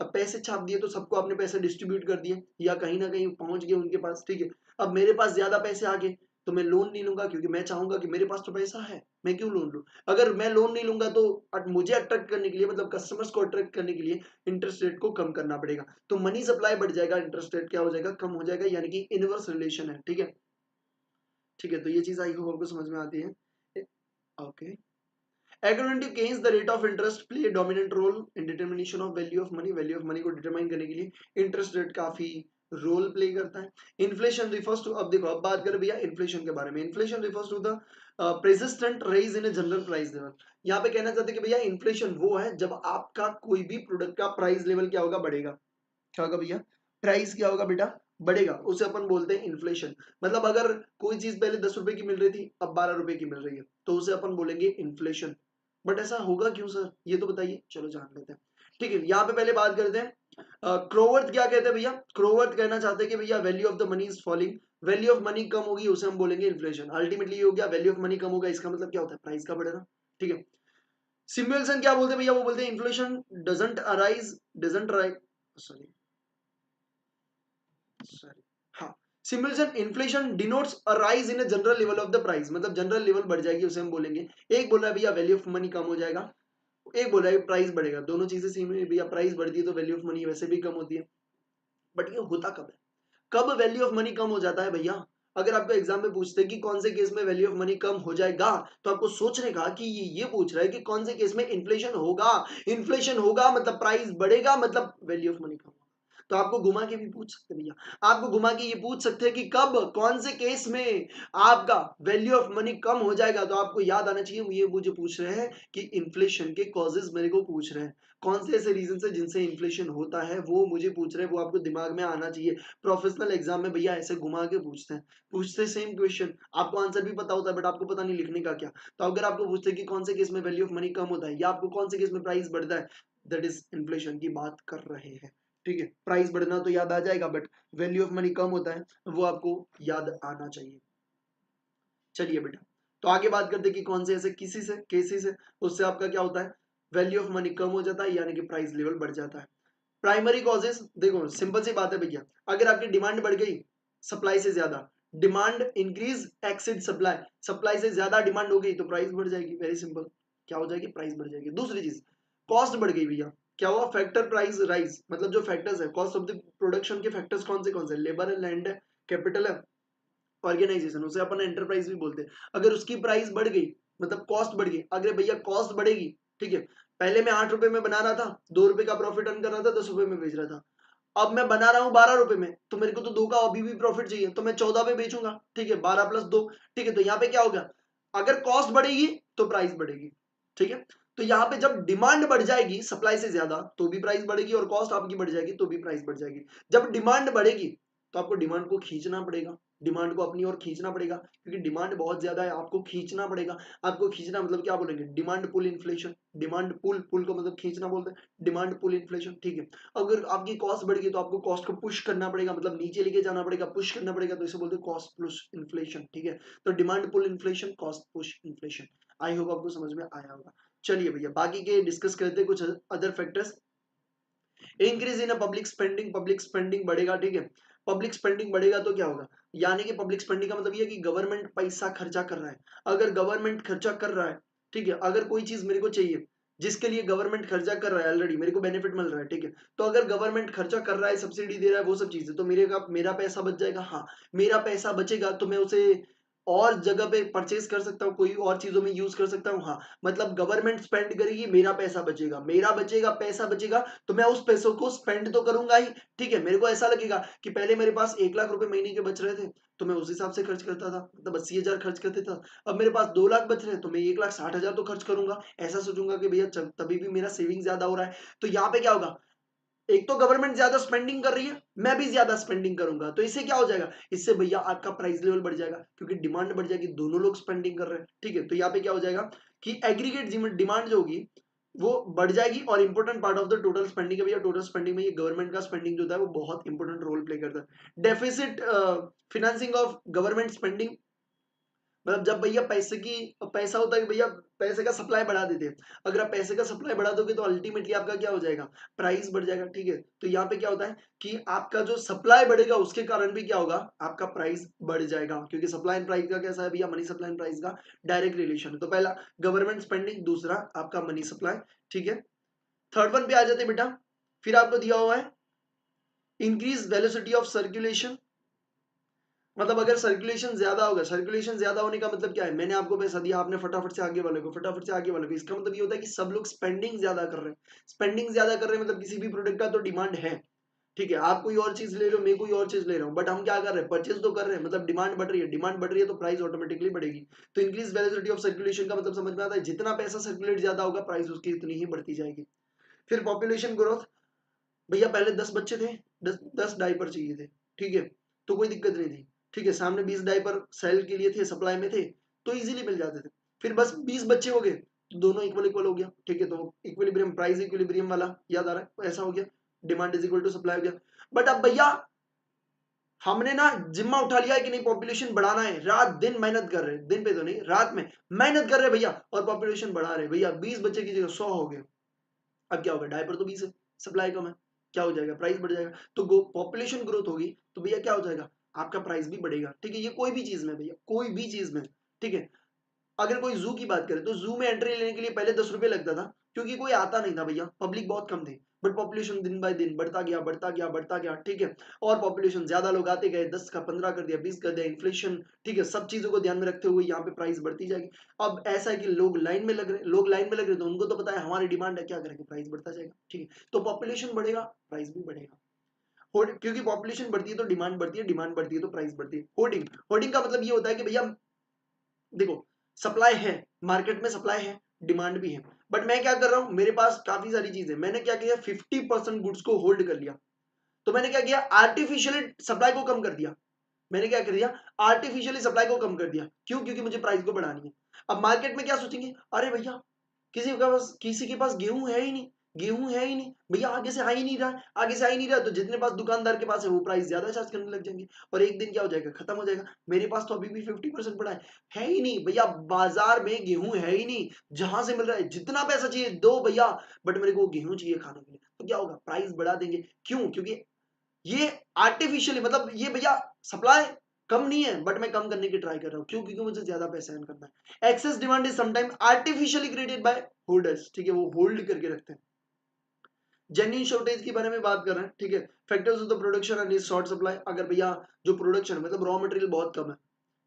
अब पैसे छाप दिए तो सबको आपने पैसे डिस्ट्रीब्यूट कर दिए या कहीं ना कहीं पहुंच गए उनके पास, ठीक है। अब मेरे पास ज्यादा पैसे आ गए तो मैं लोन नहीं लूंगा, क्योंकि मैं चाहूंगा कि मेरे पास तो पैसा है, मैं क्यों लोन लूं। अगर मैं लोन नहीं लूंगा तो मुझे अट्रैक्ट करने के लिए, मतलब कस्टमर्स को अट्रैक्ट करने के लिए इंटरेस्ट रेट को कम करना पड़ेगा। तो मनी सप्लाई बढ़ जाएगा, इंटरेस्ट रेट क्या हो जाएगा, कम हो जाएगा, यानी कि इनवर्स रिलेशन है, ठीक है। ठीक है, तो ये चीज आई होप आपको समझ में आती है, okay. According to Keynes, the rate of interest play a dominant role in determination of value of money. Value of money को determine करने के लिए interest rate काफी रोल प्ले करता है। इन्फ्लेशन रिफर्स टू, अब देखो अब बात करें भैया इन्फ्लेशन के बारे में। Inflation refers to the persistent rise in a general price level। यहाँ पे कहना चाहते हैं कि भैया इन्फ्लेशन वो है जब आपका कोई भी प्रोडक्ट का प्राइस लेवल क्या होगा, बढ़ेगा। क्या होगा भैया, प्राइस क्या होगा बेटा, बढ़ेगा, उसे अपन बोलते हैं इन्फ्लेशन। मतलब अगर कोई चीज पहले 10 रुपए की मिल रही थी अब 12 रुपए की मिल रही है तो उसे अपन बोलेंगे इन्फ्लेशन। बट ऐसा होगा क्यों सर, ये तो बताइए, चलो जान लेते हैं। ठीक है, यहाँ पे पहले बात करते हैं क्रोवर्थ क्या कहते हैं भैया, क्रोवर्थ कहना चाहते हैं कि भैया value of the money is falling, value of money कम होगी उसे हम बोलेंगे इन्फ्लेशन। अल्टीमेटली ये हो गया, वैल्यू ऑफ मनी कम होगा इसका मतलब क्या होता है, प्राइस का बढ़ना, ठीक है। सिमुलेशन क्या बोलते हैं भैया, वो बोलते हैं inflation doesn't rise, sorry sorry, हाँ, simulation inflation denotes a rise in a general level of the price, मतलब जनरल लेवल बढ़ जाएगी उसे हम बोलेंगे। एक बोल रहा है भैया वैल्यू ऑफ मनी कम हो जाएगा, एक बोल रहा है प्राइस बढ़ेगा, दोनों चीजें सेम है भैया, प्राइस बढ़ती है तो वैल्यू ऑफ मनी वैसे भी कम होती है। बट ये होता कब है, कब वैल्यू ऑफ मनी कम हो जाता है भैया। अगर आपको एग्जाम में पूछते हैं कि कौन से केस में वैल्यू ऑफ मनी कम हो जाएगा, तो आपको सोचने का कि ये पूछ रहा है कि कौन से केस में इन्फ्लेशन होगा, इन्फ्लेशन होगा मतलब प्राइस बढ़ेगा, मतलब वैल्यू ऑफ मनी कम। तो आपको घुमा के भी पूछ सकते हैं भैया, आपको घुमा के ये पूछ सकते हैं कि कब कौन से केस में आपका वैल्यू ऑफ मनी कम हो जाएगा, तो आपको याद आना चाहिए ये मुझे पूछ रहे हैं कि इन्फ्लेशन के कॉजेज मेरे को पूछ रहे हैं, कौन से ऐसे रीजन है जिनसे इन्फ्लेशन होता है वो मुझे पूछ रहे हैं, वो आपको दिमाग में आना चाहिए। प्रोफेशनल एग्जाम में भैया ऐसे घुमा के पूछते हैं सेम क्वेश्चन, आपको आंसर भी पता होता है बट आपको पता नहीं लिखने का क्या। तो अगर आपको पूछते हैं कि कौन से केस में वैल्यू ऑफ मनी कम होता है या आपको कौन से केस में प्राइस बढ़ता है, दैट इज इन्फ्लेशन की बात कर रहे हैं, ठीक है, प्राइस बढ़ना तो याद आ जाएगा, बट वैल्यू ऑफ मनी कम होता है, वो आपको याद आना चाहिए। चलिए बेटा, तो आगे बात करते हैं कि कौन से ऐसे किसी से केसेस है उससे आपका क्या होता है, वैल्यू ऑफ मनी कम हो जाता है, यानी कि प्राइस लेवल बढ़ जाता है। प्राइमरी कॉजेस, देखो सिंपल सी बात है भैया, अगर आपकी डिमांड बढ़ गई सप्लाई से ज्यादा, demand increase exceed supply, supply से ज्यादा डिमांड हो गई तो प्राइस बढ़ जाएगी, वेरी सिंपल, क्या हो जाएगी, प्राइस बढ़ जाएगी। दूसरी चीज, कॉस्ट बढ़ गई भैया, क्या हुआ, फैक्टर प्राइस राइज, मतलब जो फैक्टर्स है कॉस्ट ऑफ द प्रोडक्शन के फैक्टर्स कौन से, लेबर है, लैंड है, कैपिटल है, ऑर्गेनाइजेशन, उसे अपन एंटरप्राइज भी बोलते हैं। अगर उसकी प्राइस बढ़ गई मतलब कॉस्ट बढ़ गई, अगर भैया कॉस्ट बढ़ेगी, ठीक है, पहले मैं 8 रुपए में बना रहा था, 2 रुपए का प्रॉफिट अर्न कर रहा था, 10 रुपए में बेच रहा था, अब मैं बना रहा हूँ 12 रुपए में, तो मेरे को तो 2 का अभी भी प्रॉफिट चाहिए, तो मैं 14 पे बेचूंगा, ठीक है, 12 + 2, ठीक है। तो यहाँ पे क्या होगा, अगर कॉस्ट बढ़ेगी तो प्राइस बढ़ेगी, ठीक है। तो यहाँ पे जब डिमांड बढ़ जाएगी सप्लाई से ज्यादा तो भी प्राइस बढ़ेगी, और कॉस्ट आपकी बढ़ जाएगी तो भी प्राइस बढ़ जाएगी। जब डिमांड बढ़ेगी तो आपको डिमांड को खींचना पड़ेगा, डिमांड को अपनी ओर खींचना पड़ेगा, क्योंकि डिमांड बहुत ज्यादा है, आपको खींचना पड़ेगा। आपको खींचना मतलब क्या बोलेंगे, demand pull inflation, demand pull, pull को मतलब खींचना बोलते हैं, डिमांड पुल इन्फ्लेशन, ठीक है। अगर आपकी कॉस्ट बढ़ गई तो आपको कॉस्ट को पुश करना पड़ेगा, मतलब नीचे लेके जाना पड़ेगा, पुश करना पड़ेगा, तो इसे बोलते हैं कॉस्ट पुश इन्फ्लेशन, ठीक है। तो demand pull inflation, cost push inflation, I hope आपको समझ में आया होगा। चलिए भैया बाकी के डिस्कस करते हैं कुछ other factors. Increase in public spending, public spending बढ़ेगा, ठीक है। पब्लिक स्पेंडिंग बढ़ेगा तो क्या होगा, यानी कि पब्लिक स्पेंडिंग का मतलब ये है कि गवर्नमेंट पैसा खर्चा कर रहा है। अगर गवर्नमेंट खर्चा कर रहा है, ठीक है, अगर कोई चीज मेरे को चाहिए जिसके लिए गवर्नमेंट खर्चा कर रहा है, ऑलरेडी मेरे को बेनिफिट मिल रहा है, ठीक है, तो अगर गवर्नमेंट खर्चा कर रहा है, सब्सिडी दे रहा है, वो सब चीजें, तो मेरा पैसा बच जाएगा, हाँ, मेरा पैसा बचेगा तो मैं उसे और जगह पे परचेज कर सकता हूँ, कोई और चीजों में यूज कर सकता हूँ, हाँ। मतलब गवर्नमेंट स्पेंड करेगी, मेरा पैसा बचेगा, मेरा बचेगा, पैसा बचेगा, तो मैं उस पैसों को स्पेंड तो करूंगा ही, ठीक है। मेरे को ऐसा लगेगा कि पहले मेरे पास 1 लाख रुपए महीने के बच रहे थे, तो मैं उस हिसाब से खर्च करता था, मतलब 80,000 खर्च करते था। अब मेरे पास 2 लाख बच रहे हैं, तो मैं 1,60,000 तो खर्च करूंगा, ऐसा सोचूंगा कि भैया तभी भी मेरा सेविंग ज्यादा हो रहा है। तो यहाँ पे क्या होगा, एक तो गवर्नमेंट ज्यादा स्पेंडिंग कर रही है, मैं भी ज्यादा स्पेंडिंग करूंगा, तो इससे क्या हो जाएगा, इससे भैया आपका प्राइस लेवल बढ़ जाएगा, क्योंकि डिमांड बढ़ जाएगी, दोनों लोग स्पेंडिंग कर रहे हैं, ठीक है। तो यहाँ पे क्या हो जाएगा कि एग्रीगेट डिमांड जो होगी वो बढ़ जाएगी, और important part of the total spending है भैया, टोटल स्पेंडिंग में ये गवर्नमेंट का स्पेंडिंग जो होता है वो बहुत इंपॉर्टेंट रोल प्ले करता है। Deficit financing of government spending, मतलब जब भैया पैसा होता है कि भैया पैसे का सप्लाई बढ़ा देते हैं, अगर आप पैसे का सप्लाई बढ़ा दोगे तो अल्टीमेटली आपका क्या हो जाएगा, प्राइस बढ़ जाएगा, ठीक है। तो यहाँ पे क्या होता है कि आपका जो सप्लाई बढ़ेगा उसके कारण भी क्या होगा, आपका प्राइस बढ़ जाएगा, क्योंकि सप्लाई एंड प्राइस का कैसा है भैया, मनी सप्लाई एंड प्राइस का डायरेक्ट रिलेशन है। तो पहला गवर्नमेंट स्पेंडिंग, दूसरा आपका मनी सप्लाई, ठीक है। थर्ड वन पे आ जाते बेटा, फिर आपको दिया हुआ है इंक्रीज वेलोसिटी ऑफ सर्कुलेशन, मतलब अगर सर्कुलेशन ज्यादा होगा, सर्कुलेशन ज्यादा होने का मतलब क्या है, मैंने आपको पैसा दिया, आपने फटाफट से आगे वाले को, फटाफट से आगे वाले को, इसका मतलब ये होता है कि सब लोग स्पेंडिंग ज्यादा कर रहे हैं, स्पेंडिंग ज्यादा कर रहे हैं, मतलब किसी भी प्रोडक्ट का तो डिमांड है, ठीक है। आप कोई और चीज ले रहे हो, मैं कोई और चीज ले रहा हूँ, बट हम क्या कर रहे हैं, परचेज तो कर रहे हैं, मतलब डिमांड बढ़ रही है, डिमांड बढ़ रही है तो प्राइस ऑटोमेटिकली बढ़ेगी। तो इंक्रीज वेलोसिटी ऑफ सर्कुलेशन का मतलब समझ में आता है, जितना पैसा सर्कुलेट ज्यादा होगा प्राइस उसकी इतनी ही बढ़ती जाएगी। फिर पॉपुलेशन ग्रोथ, भैया पहले 10 बच्चे थे, 10 डायपर चाहिए थे, ठीक है, तो कोई दिक्कत नहीं थी, ठीक है, सामने 20 डायपर सेल के लिए थे, सप्लाई में थे, तो इजीली मिल जाते थे। फिर बस 20 बच्चे हो गए तो दोनों इक्वल इक्वल हो गया, ठीक है, तो इक्विलिब्रियम, प्राइस इक्विलिब्रियम वाला याद आ रहा है, तो ऐसा हो गया, demand is equal to supply हो गया। बट अब भैया हमने ना जिम्मा उठा लिया है कि नहीं, पॉपुलेशन बढ़ाना है, रात दिन मेहनत कर रहे हैं, दिन पे तो नहीं, रात में मेहनत कर रहे हैं भैया, और पॉपुलेशन बढ़ा रहे हैं भैया, 20 बच्चे की जगह 100 हो गए। अब क्या होगा, डायपर तो 20 है, सप्लाई कम है, क्या हो जाएगा, प्राइस बढ़ जाएगा। तो पॉपुलेशन ग्रोथ होगी तो भैया क्या हो जाएगा, आपका प्राइस भी बढ़ेगा, ठीक है। ये कोई भी चीज में भैया, कोई भी चीज में, ठीक है। अगर कोई जू की बात करें तो जू में एंट्री लेने के लिए पहले 10 रुपए लगता था, क्योंकि कोई आता नहीं था भैया, पब्लिक बहुत कम थी, बट पॉपुलेशन दिन बाय दिन बढ़ता गया, बढ़ता गया, बढ़ता गया, ठीक है। और पॉपुलेशन ज्यादा लोग आते गए, 10 का 15 कर दिया, 20 कर दिया, इन्फ्लेशन, ठीक है, सब चीजों को ध्यान में रखते हुए यहाँ पे प्राइस बढ़ती जाएगी। अब ऐसा है कि लोग लाइन में लग रहे, लोग लाइन में लग रहे, तो उनको तो पता है हमारी डिमांड है, क्या करेंगे, प्राइस बढ़ता जाएगा, ठीक है। तो पॉपुलेशन बढ़ेगा, प्राइस भी बढ़ेगा, क्योंकि पॉपुलेशन बढ़ती है तो डिमांड बढ़ती है, डिमांड बढ़ती है तो प्राइस बढ़ती है। होर्डिंग, होर्डिंग का मतलब ये होता है कि भैया देखो, सप्लाई है, मार्केट में सप्लाई है, डिमांड भी है, बट मैं क्या कर रहा हूं, मेरे पास काफी सारी चीजें, मैंने क्या किया, 50% गुड्स को होल्ड कर लिया। तो मैंने क्या किया, आर्टिफिशियली सप्लाई को कम कर दिया, मैंने क्या कर दिया, आर्टिफिशियली सप्लाई को कम कर दिया, क्यों, क्योंकि मुझे प्राइस को बढ़ानी है। अब मार्केट में क्या सोचेंगे, अरे भैया किसी के पास गेहूं है ही नहीं, गेहूं है ही नहीं भैया, आगे से आ ही नहीं रहा है, आगे से आ ही नहीं रहा है, तो जितने पास दुकानदार के पास है वो प्राइस ज्यादा चार्ज करने लग जाएंगे और एक दिन क्या हो जाएगा, खत्म हो जाएगा। मेरे पास तो अभी भी 50% पड़ा है ही नहीं भैया, बाजार में गेहूं है ही नहीं, जहां से मिल रहा है जितना पैसा चाहिए दो भैया, बट मेरे को गेहूं चाहिए खाने के लिए, तो क्या होगा, प्राइस बढ़ा देंगे। क्यों? क्योंकि ये आर्टिफिशियली, मतलब ये भैया सप्लाई कम नहीं है बट मैं कम करने की ट्राई कर रहा हूँ। क्यों? क्योंकि मुझे ज्यादा पैसा अर्न करना है। Excess demand is sometime artificially created by holders, ठीक है, वो होल्ड करके रखते हैं। जेन्युइन शॉर्टेज के बारे में बात कर रहे हैं, ठीक है। Factors of the production and short supply, अगर भैया जो प्रोडक्शन है मतलब रॉ मटेरियल बहुत कम है,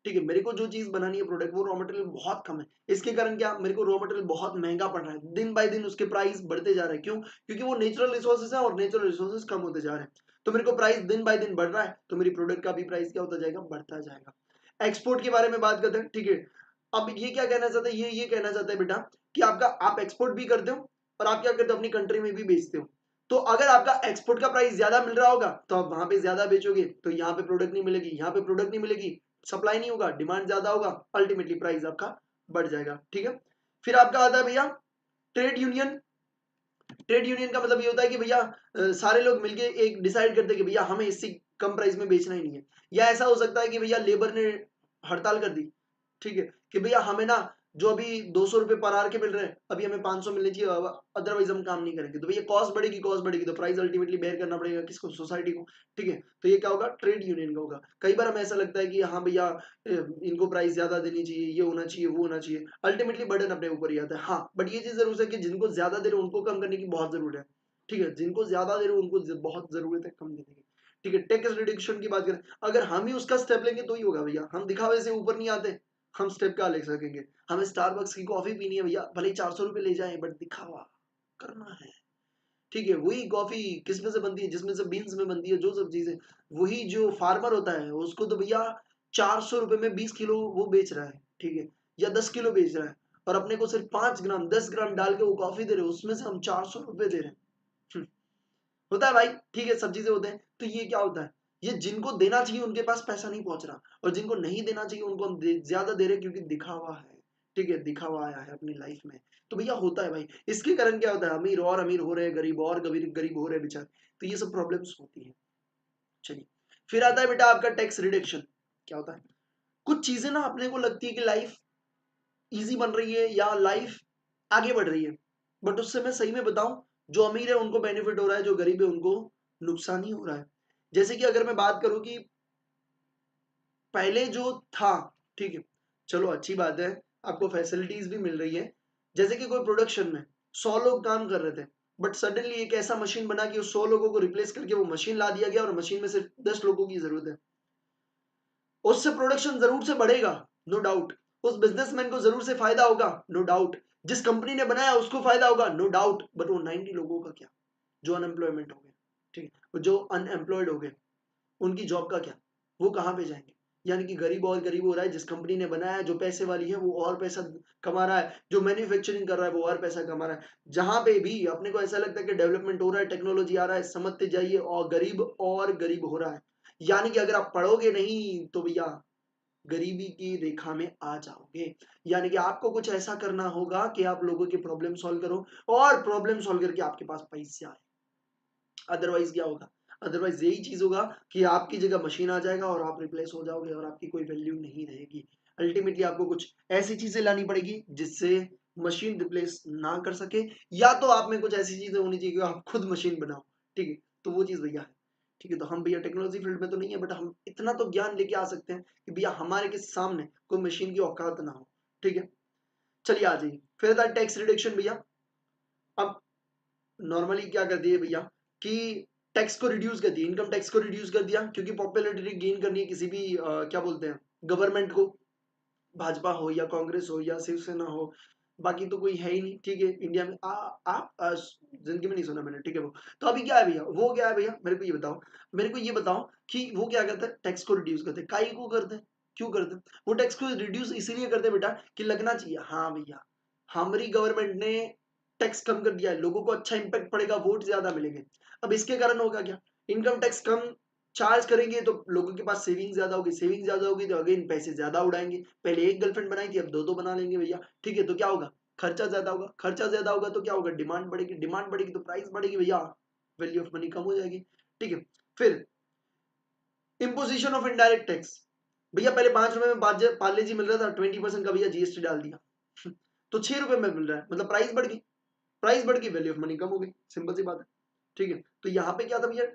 ठीक है, मेरे को जो चीज बनानी है प्रोडक्ट, वो रॉ मटेरियल बहुत कम है, इसके कारण क्या, मेरे को रॉ मटेरियल बहुत महंगा पड़ रहा है, दिन बाय दिन उसके प्राइस बढ़ते जा रहे हैं। क्यों? क्योंकि वो नेचुरल रिसोर्सेज है और नेचुरल रिसोर्सेज कम होते जा रहे हैं, तो मेरे को प्राइस दिन बाय दिन बढ़ रहा है, तो मेरी प्रोडक्ट का भी प्राइस क्या होता जाएगा, बढ़ता जाएगा। एक्सपोर्ट के बारे में बात करते हैं, ठीक है। अब ये क्या कहना चाहता है, ये कहना चाहता है बेटा कि आपका आप एक्सपोर्ट भी करते हो और आप क्या करते हो, अपनी कंट्री में भी बेचते हो। तो अगर आपका एक्सपोर्ट का प्राइस ज्यादा मिल रहा होगा तो आप वहां पे ज्यादा बेचोगे, तो यहाँ पे प्रोडक्ट नहीं मिलेगी, यहाँ पे प्रोडक्ट नहीं मिलेगी, सप्लाई नहीं होगा, डिमांड ज्यादा होगा, अल्टीमेटली प्राइस आपका बढ़ जाएगा, ठीक है। फिर आपका आता है भैया ट्रेड यूनियन। ट्रेड यूनियन का मतलब ये होता है कि भैया सारे लोग मिलके एक डिसाइड करते हैं कि भैया हमें इससे कम प्राइस में बेचना ही नहीं है। या ऐसा हो सकता है कि भैया लेबर ने हड़ताल कर दी, ठीक है, कि भैया हमें ना जो अभी 200 रुपए पर आवर के मिल रहे हैं अभी हमें 500 मिलने चाहिए, अदरवाइज हम काम नहीं करेंगे, तो भैया कॉस्ट बढ़ेगी तो प्राइस अल्टीमेटली बेयर करना पड़ेगा किसको, सोसाइटी को, ठीक है। तो ये क्या होगा, ट्रेड यूनियन का होगा। कई बार हमें ऐसा लगता है कि हाँ भैया इनको प्राइस ज्यादा देनी चाहिए, ये होना चाहिए, वो होना चाहिए, अल्टीमेटली बर्डन अपने ऊपर ही आता है। हाँ बट ये चीज जरूर है कि जिनको ज्यादा दे रहे उनको कम करने की बहुत जरूरत है, ठीक है, जिनको ज्यादा दे रहे उनको बहुत जरूरत है कम देने की, ठीक है। टैक्स रिडक्शन की बात करें, अगर हम ही उसका स्टेप लेंगे तो ही होगा भैया, हम दिखावे से ऊपर नहीं आते, हम स्टेप क्या ले सकेंगे। हमें स्टारबक्स की कॉफी पीनी है भैया, भले ही 400 रुपए ले जाए बट दिखावा करना है, ठीक है। वही कॉफी किस में से बनती है, जिसमें से बीन्स में बनती है, जो सब चीजें, वही जो फार्मर होता है उसको तो भैया 400 रुपए में 20 किलो वो बेच रहा है, ठीक है, या 10 किलो बेच रहा है, और अपने को सिर्फ 5 ग्राम 10 ग्राम डाल के वो कॉफी दे रहे हैं, उसमें से हम 400 रुपए दे रहे हैं। हम्म, होता है भाई, ठीक है, सब चीजें होते हैं। तो ये क्या होता है, ये जिनको देना चाहिए उनके पास पैसा नहीं पहुंच रहा, और जिनको नहीं देना चाहिए उनको हम ज्यादा दे रहे हैं, क्योंकि दिखावा है, ठीक है, दिखावा आया है अपनी लाइफ में। तो भैया होता है भाई, इसके कारण क्या होता है, अमीर और अमीर हो रहे हैं, गरीब और गरीब गरीब हो रहे हैं बेचारे, तो ये सब प्रॉब्लम्स होती है। चलिए, फिर आता है बेटा आपका टैक्स रिडक्शन। क्या होता है, कुछ चीजें ना अपने को लगती है कि लाइफ इजी बन रही है या लाइफ आगे बढ़ रही है, बट उससे मैं सही में बताऊं, जो अमीर है उनको बेनिफिट हो रहा है, जो गरीब है उनको नुकसान ही हो रहा है। जैसे कि अगर मैं बात करूं कि पहले जो था, ठीक है, चलो अच्छी बात है, आपको फैसिलिटीज भी मिल रही है। जैसे कि कोई प्रोडक्शन में 100 लोग काम कर रहे थे, बट सडनली एक ऐसा मशीन बना कि उस 100 लोगों को रिप्लेस करके वो मशीन ला दिया गया और मशीन में सिर्फ 10 लोगों की जरूरत है। उससे प्रोडक्शन जरूर से बढ़ेगा, नो डाउट, उस बिजनेसमैन को जरूर से फायदा होगा, नो डाउट, जिस कंपनी ने बनाया उसको फायदा होगा, नो डाउट, बट वो 90 लोगों का क्या, जो अनएम्प्लॉयमेंट हो गए, ठीक है, जो अनएम्प्लॉयड हो गए, उनकी जॉब का क्या, वो कहाँ पे जाएंगे। यानी कि गरीब और गरीब हो रहा है, जिस कंपनी ने बनाया है, जो पैसे वाली है वो और पैसा कमा रहा है, जो मैन्युफैक्चरिंग कर रहा है वो और पैसा कमा रहा है। जहां पे भी अपने को ऐसा लगता है कि डेवलपमेंट हो रहा है, टेक्नोलॉजी आ रहा है, समझते जाइए, और गरीब हो रहा है। यानी कि अगर आप पढ़ोगे नहीं तो भैया गरीबी की रेखा में आ जाओगे। यानी कि आपको कुछ ऐसा करना होगा कि आप लोगों की प्रॉब्लम सॉल्व करो, और प्रॉब्लम सॉल्व करके आपके पास पैसे आए। अदरवाइज क्या होगा, अदरवाइज यही चीज होगा कि आपकी जगह मशीन आ जाएगा और आप रिप्लेस हो जाओगे और आपकी कोई वैल्यू नहीं रहेगी। अल्टीमेटली आपको कुछ ऐसी चीजें लानी पड़ेगी जिससे मशीन रिप्लेस ना कर सके, या तो आप में कुछ ऐसी चीजें होनी चाहिए कि आप खुद मशीन बनाओ, ठीक है, तो वो चीज भैया है, ठीक है। तो हम भैया टेक्नोलॉजी फील्ड में तो नहीं है, बट हम इतना तो ज्ञान लेके आ सकते हैं कि भैया हमारे के सामने कोई मशीन की औकात ना हो, ठीक है। चलिए आ जाइए, फिर था टैक्स रिडक्शन भैया। अब नॉर्मली क्या कर दिए भैया कि टैक्स को रिड्यूस कर दिया, इनकम टैक्स को रिड्यूस कर दिया, क्योंकि पॉपुलैरिटी गेन करनी है किसी भी क्या बोलते हैं गवर्नमेंट को, भाजपा हो या कांग्रेस हो या शिवसेना हो, बाकी तो कोई है ही नहीं, ठीक है, इंडिया में आप जिंदगी में नहीं सुना मैंने, ठीक है। वो तो अभी क्या है भैया, वो क्या है भैया, मेरे को ये बताओ, मेरे को ये बताओ कि वो क्या करते हैं, टैक्स को रिड्यूस करते हैं, काई को करते हैं, क्यों करते हैं वो टैक्स को रिड्यूस, इसीलिए करते हैं बेटा कि लगना चाहिए, हाँ भैया हमारी गवर्नमेंट ने टैक्स कम कर दिया है, लोगों को अच्छा इंपैक्ट पड़ेगा, वोट ज्यादा मिलेंगे। अब इसके कारण होगा क्या, इनकम टैक्स कम चार्ज करेंगे तो लोगों के पास सेविंग ज्यादा होगी, सेविंग ज्यादा होगी तो अगेन पैसे ज्यादा उड़ाएंगे, पहले एक गर्लफ्रेंड बनाई थी अब दो दो बना लेंगे भैया, ठीक है, तो क्या होगा, खर्चा ज्यादा होगा, खर्चा ज्यादा होगा तो क्या होगा, डिमांड बढ़ेगी, डिमांड बढ़ेगी तो प्राइस बढ़ेगी भैया, वैल्यू ऑफ मनी कम हो जाएगी। ठीक है, फिर इम्पोजिशन ऑफ इनडायरेक्ट टैक्स, भैया पहले 5 रुपए में पार्ले जी मिल रहा था, 20% का भैया जीएसटी डाल दिया तो 6 रुपए में मिल रहा है, मतलब प्राइस बढ़ गई, प्राइस बढ़ गई, वैल्यू ऑफ मनी कम हो गई, सिंपल सी बात है। ठीक है, तो यहाँ पे क्या था भैया,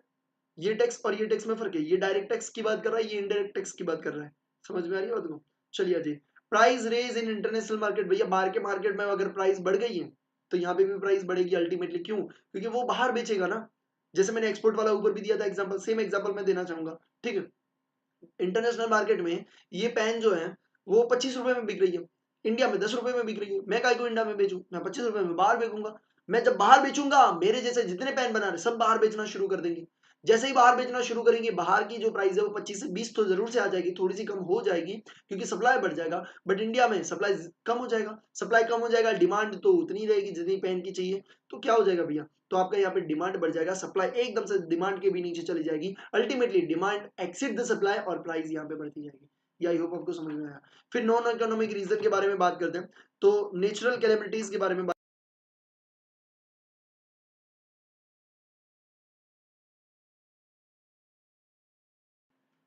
ये टैक्स और ये टैक्स में फर्क है, ये डायरेक्ट टैक्स की बात कर रहा है, ये इनडायरेक्ट टैक्स की बात कर रहा है, समझ में आ रही है बात को। चलिए जी, price raise in international market, भैया बाहर के मार्केट में अगर प्राइस बढ़ गई है तो यहाँ पे भी प्राइस बढ़ेगी अल्टीमेटली, क्यों, क्योंकि वो बाहर बेचेगा ना, जैसे मैंने एक्सपोर्ट वाला ऊपर भी दिया था एग्जांपल, सेम एग्जांपल मैं देना चाहूंगा। ठीक है, इंटरनेशनल मार्केट में ये पेन जो है वो 25 रुपए में बिक रही है, इंडिया में 10 रुपए में बिक रही है, मैं काहे को इंडिया में बेचूं, मैं 25 रुपए में बाहर बेचूंगा। मैं जब बाहर बेचूंगा, मेरे जैसे जितने पेन बना रहे सब बाहर बेचना शुरू कर देंगे, जैसे ही बाहर बेचना शुरू करेंगे, बाहर की जो प्राइस है वो 25 से 20 तो जरूर से आ जाएगी, थोड़ी सी कम हो जाएगी क्योंकि सप्लाई बढ़ जाएगा, बट इंडिया में सप्लाई कम हो जाएगा, सप्लाई कम हो जाएगा, डिमांड तो उतनी रहेगी जितनी पेन की चाहिए, तो क्या हो जाएगा भैया, तो आपका यहाँ पे डिमांड बढ़ जाएगा, सप्लाई एकदम से डिमांड के भी नीचे चली जाएगी, ultimately demand exceed the supply और प्राइस यहाँ पे बढ़ती जाएगी। ये आई होप आपको समझ में आया। फिर नॉन इकोनॉमिक रीजन के बारे में बात करते हैं, तो नेचुरल कैलेमिटीज के बारे में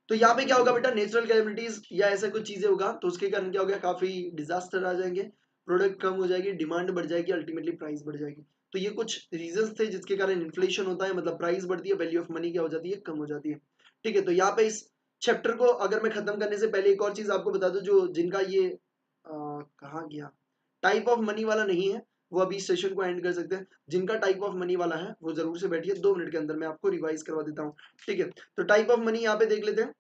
तो यहाँ पे क्या होगा बेटा, नेचुरल कैलेमिटीज या ऐसा कुछ चीजें होगा तो उसके कारण क्या हो गया, काफी डिजास्टर आ जाएंगे, प्रोडक्ट कम हो जाएगी, डिमांड बढ़ जाएगी, अल्टीमेटली प्राइस बढ़ जाएगी। तो ये कुछ रीजंस थे जिसके कारण इन्फ्लेशन होता है, मतलब प्राइस बढ़ती है, वैल्यू ऑफ मनी क्या हो जाती है, कम हो जाती है। ठीक है, तो यहाँ पे इस चैप्टर को अगर मैं खत्म करने से पहले एक और चीज आपको बता दूं, जो जिनका ये कहाँ गया, टाइप ऑफ मनी वाला नहीं है, वो अभी इस सेशन को एंड कर सकते हैं, जिनका टाइप ऑफ मनी वाला है वो जरूर से बैठिए, 2 मिनट के अंदर मैं आपको रिवाइज करवा देता हूँ। ठीक है, तो टाइप ऑफ मनी यहाँ पे देख लेते हैं,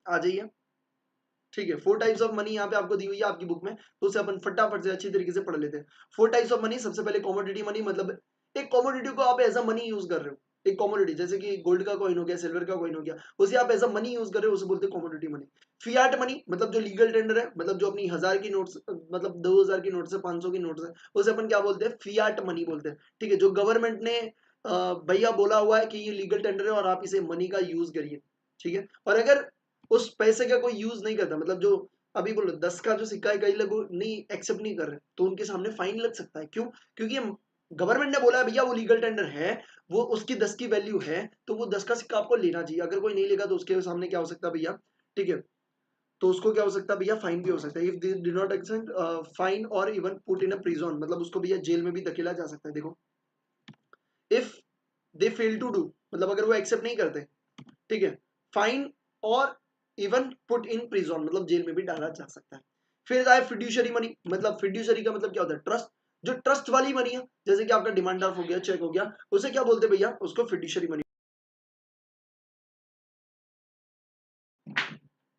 आ जाइए। ठीक है, 4 टाइप्स ऑफ मनी यहाँ पे आपको दी हुई है आपकी बुक में, तो उसे अपन फटाफट से अच्छी तरीके से पढ़ लेते हैं। 4 टाइप्स ऑफ मनी, सबसे पहले कॉमोडिटी मनी, मतलब एक कॉमोडिटी को आप एज अ मनी यूज कर रहे हो, एक कॉमोडिटी जैसे कि गोल्ड का कॉइन हो गया, सिल्वर का कॉइन हो गया, उसे आप एज अ मनी यूज कर रहे हो, उसे बोलते हैं कॉमोडिटी मनी। फियाट मनी, मतलब जो लीगल टेंडर है, मतलब जो अपनी 1000 की नोट्स, मतलब 2000 की नोट से, 500 की नोट से, उसे अपन क्या बोलते हैं, फियाट मनी बोलते हैं। ठीक है, जो गवर्नमेंट ने भैया बोला हुआ है कि ये लीगल टेंडर है और आप इसे मनी का यूज करिए। ठीक है, और अगर उस पैसे का कोई यूज नहीं करता, मतलब जो अभी बोलो 10 का जो सिक्का है, कई लोग नहीं एक्सेप्ट नहीं कर रहे, तो उनके सामने फाइन लग सकता है, क्यों, क्योंकि गवर्नमेंट ने बोला है भैया वो लीगल टेंडर है, वो उसकी 10 की वैल्यू है, तो वो 10 का सिक्का आपको लेना चाहिए, अगर कोई नहीं लेगा तो उसके सामने क्या हो सकता है भैया। ठीक है, तो उसको क्या हो सकता है भैया, फाइन भी हो सकता है, if they do not accept, fine और even put in a prison, मतलब उसको भैया जेल में भी धकेला जा सकता है। देखो, if they fail to do, मतलब अगर वो एक्सेप्ट नहीं करते, ठीक है, फाइन और इवन पुट इन प्रिजन, मतलब जेल में भी डाला जा सकता है। फिर आए फिड्यूशरी मनी, मतलब फिड्यूशरी का मतलब क्या होता है, ट्रस्ट, जो ट्रस्ट वाली मनी है, जैसे कि आपका डिमांड ड्राफ्ट हो गया, चेक हो गया, उसे क्या बोलते हैं भैया, उसको फिड्यूशरी मनी।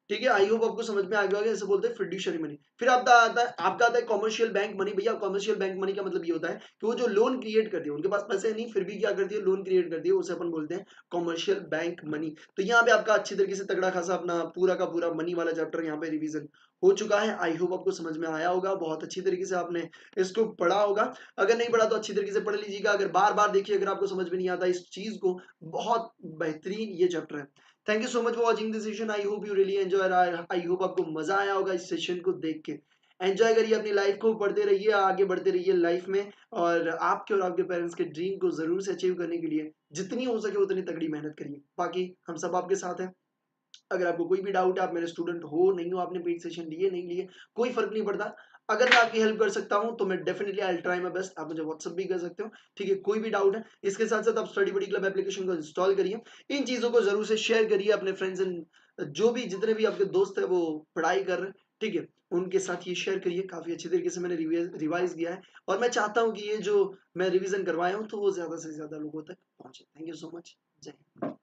ठीक है, आई होप आपको समझ में आ गया होगा, इसे बोलते हैं फिड्यूशरी मनी। फिर आपका आता है कॉमर्शियल बैंक मनी। भैया कॉमर्शियल बैंक मनी का मतलब ये होता है कि वो जो लोन क्रिएट करती है, उनके पास पैसे नहीं फिर भी क्या करती है, लोन क्रिएट करती है, उसे अपन बोलते हैं कॉमर्शियल बैंक मनी। तो यहाँ पे आपका अच्छी तरीके से तगड़ा खासा अपना पूरा का पूरा मनी वाला चैप्टर यहाँ पे रिवीजन हो चुका है। आई होप आपको समझ में आया होगा, बहुत अच्छी तरीके से आपने इसको पढ़ा होगा, अगर नहीं पढ़ा तो अच्छी तरीके से पढ़ लीजिएगा, अगर बार बार देखिए, अगर आपको समझ में नहीं आता इस चीज को, बहुत बेहतरीन ये चैप्टर है। Thank you so much for watching this session, I hope you really enjoy, I hope आपको मजा आया होगा इस सेशन को देख के। एंजॉय करिए अपनी लाइफ को, पढ़ते रहिए, आगे बढ़ते रहिए लाइफ में, और आपके और आपके पेरेंट्स के ड्रीम को जरूर से अचीव करने के लिए जितनी हो सके उतनी तगड़ी मेहनत करिए। बाकी हम सब आपके साथ हैं, अगर आपको कोई भी डाउट है, आप मेरे स्टूडेंट हो नहीं हो, आपने पेड सेशन लिए नहीं लिए, कोई फर्क नहीं पड़ता, अगर मैं आपकी हेल्प कर सकता हूं तो मैं definitely I try my best, आप मुझे व्हाट्सअप भी कर सकते हो। ठीक है, कोई भी डाउट है, इसके साथ साथ आप स्टडी बडी क्लब एप्लीकेशन को इंस्टॉल करिए, इन चीजों को जरूर से शेयर करिए अपने फ्रेंड्स एंड जो भी जितने भी आपके दोस्त है वो पढ़ाई कर रहे हैं, ठीक है, उनके साथ ये शेयर करिए। काफी अच्छी तरीके से मैंने रिवाइज किया है, और मैं चाहता हूँ कि ये जो मैं रिवीजन करवाया हूँ तो वो ज्यादा से ज्यादा लोगों तक पहुंचे। थैंक यू सो मच, जय हिंद।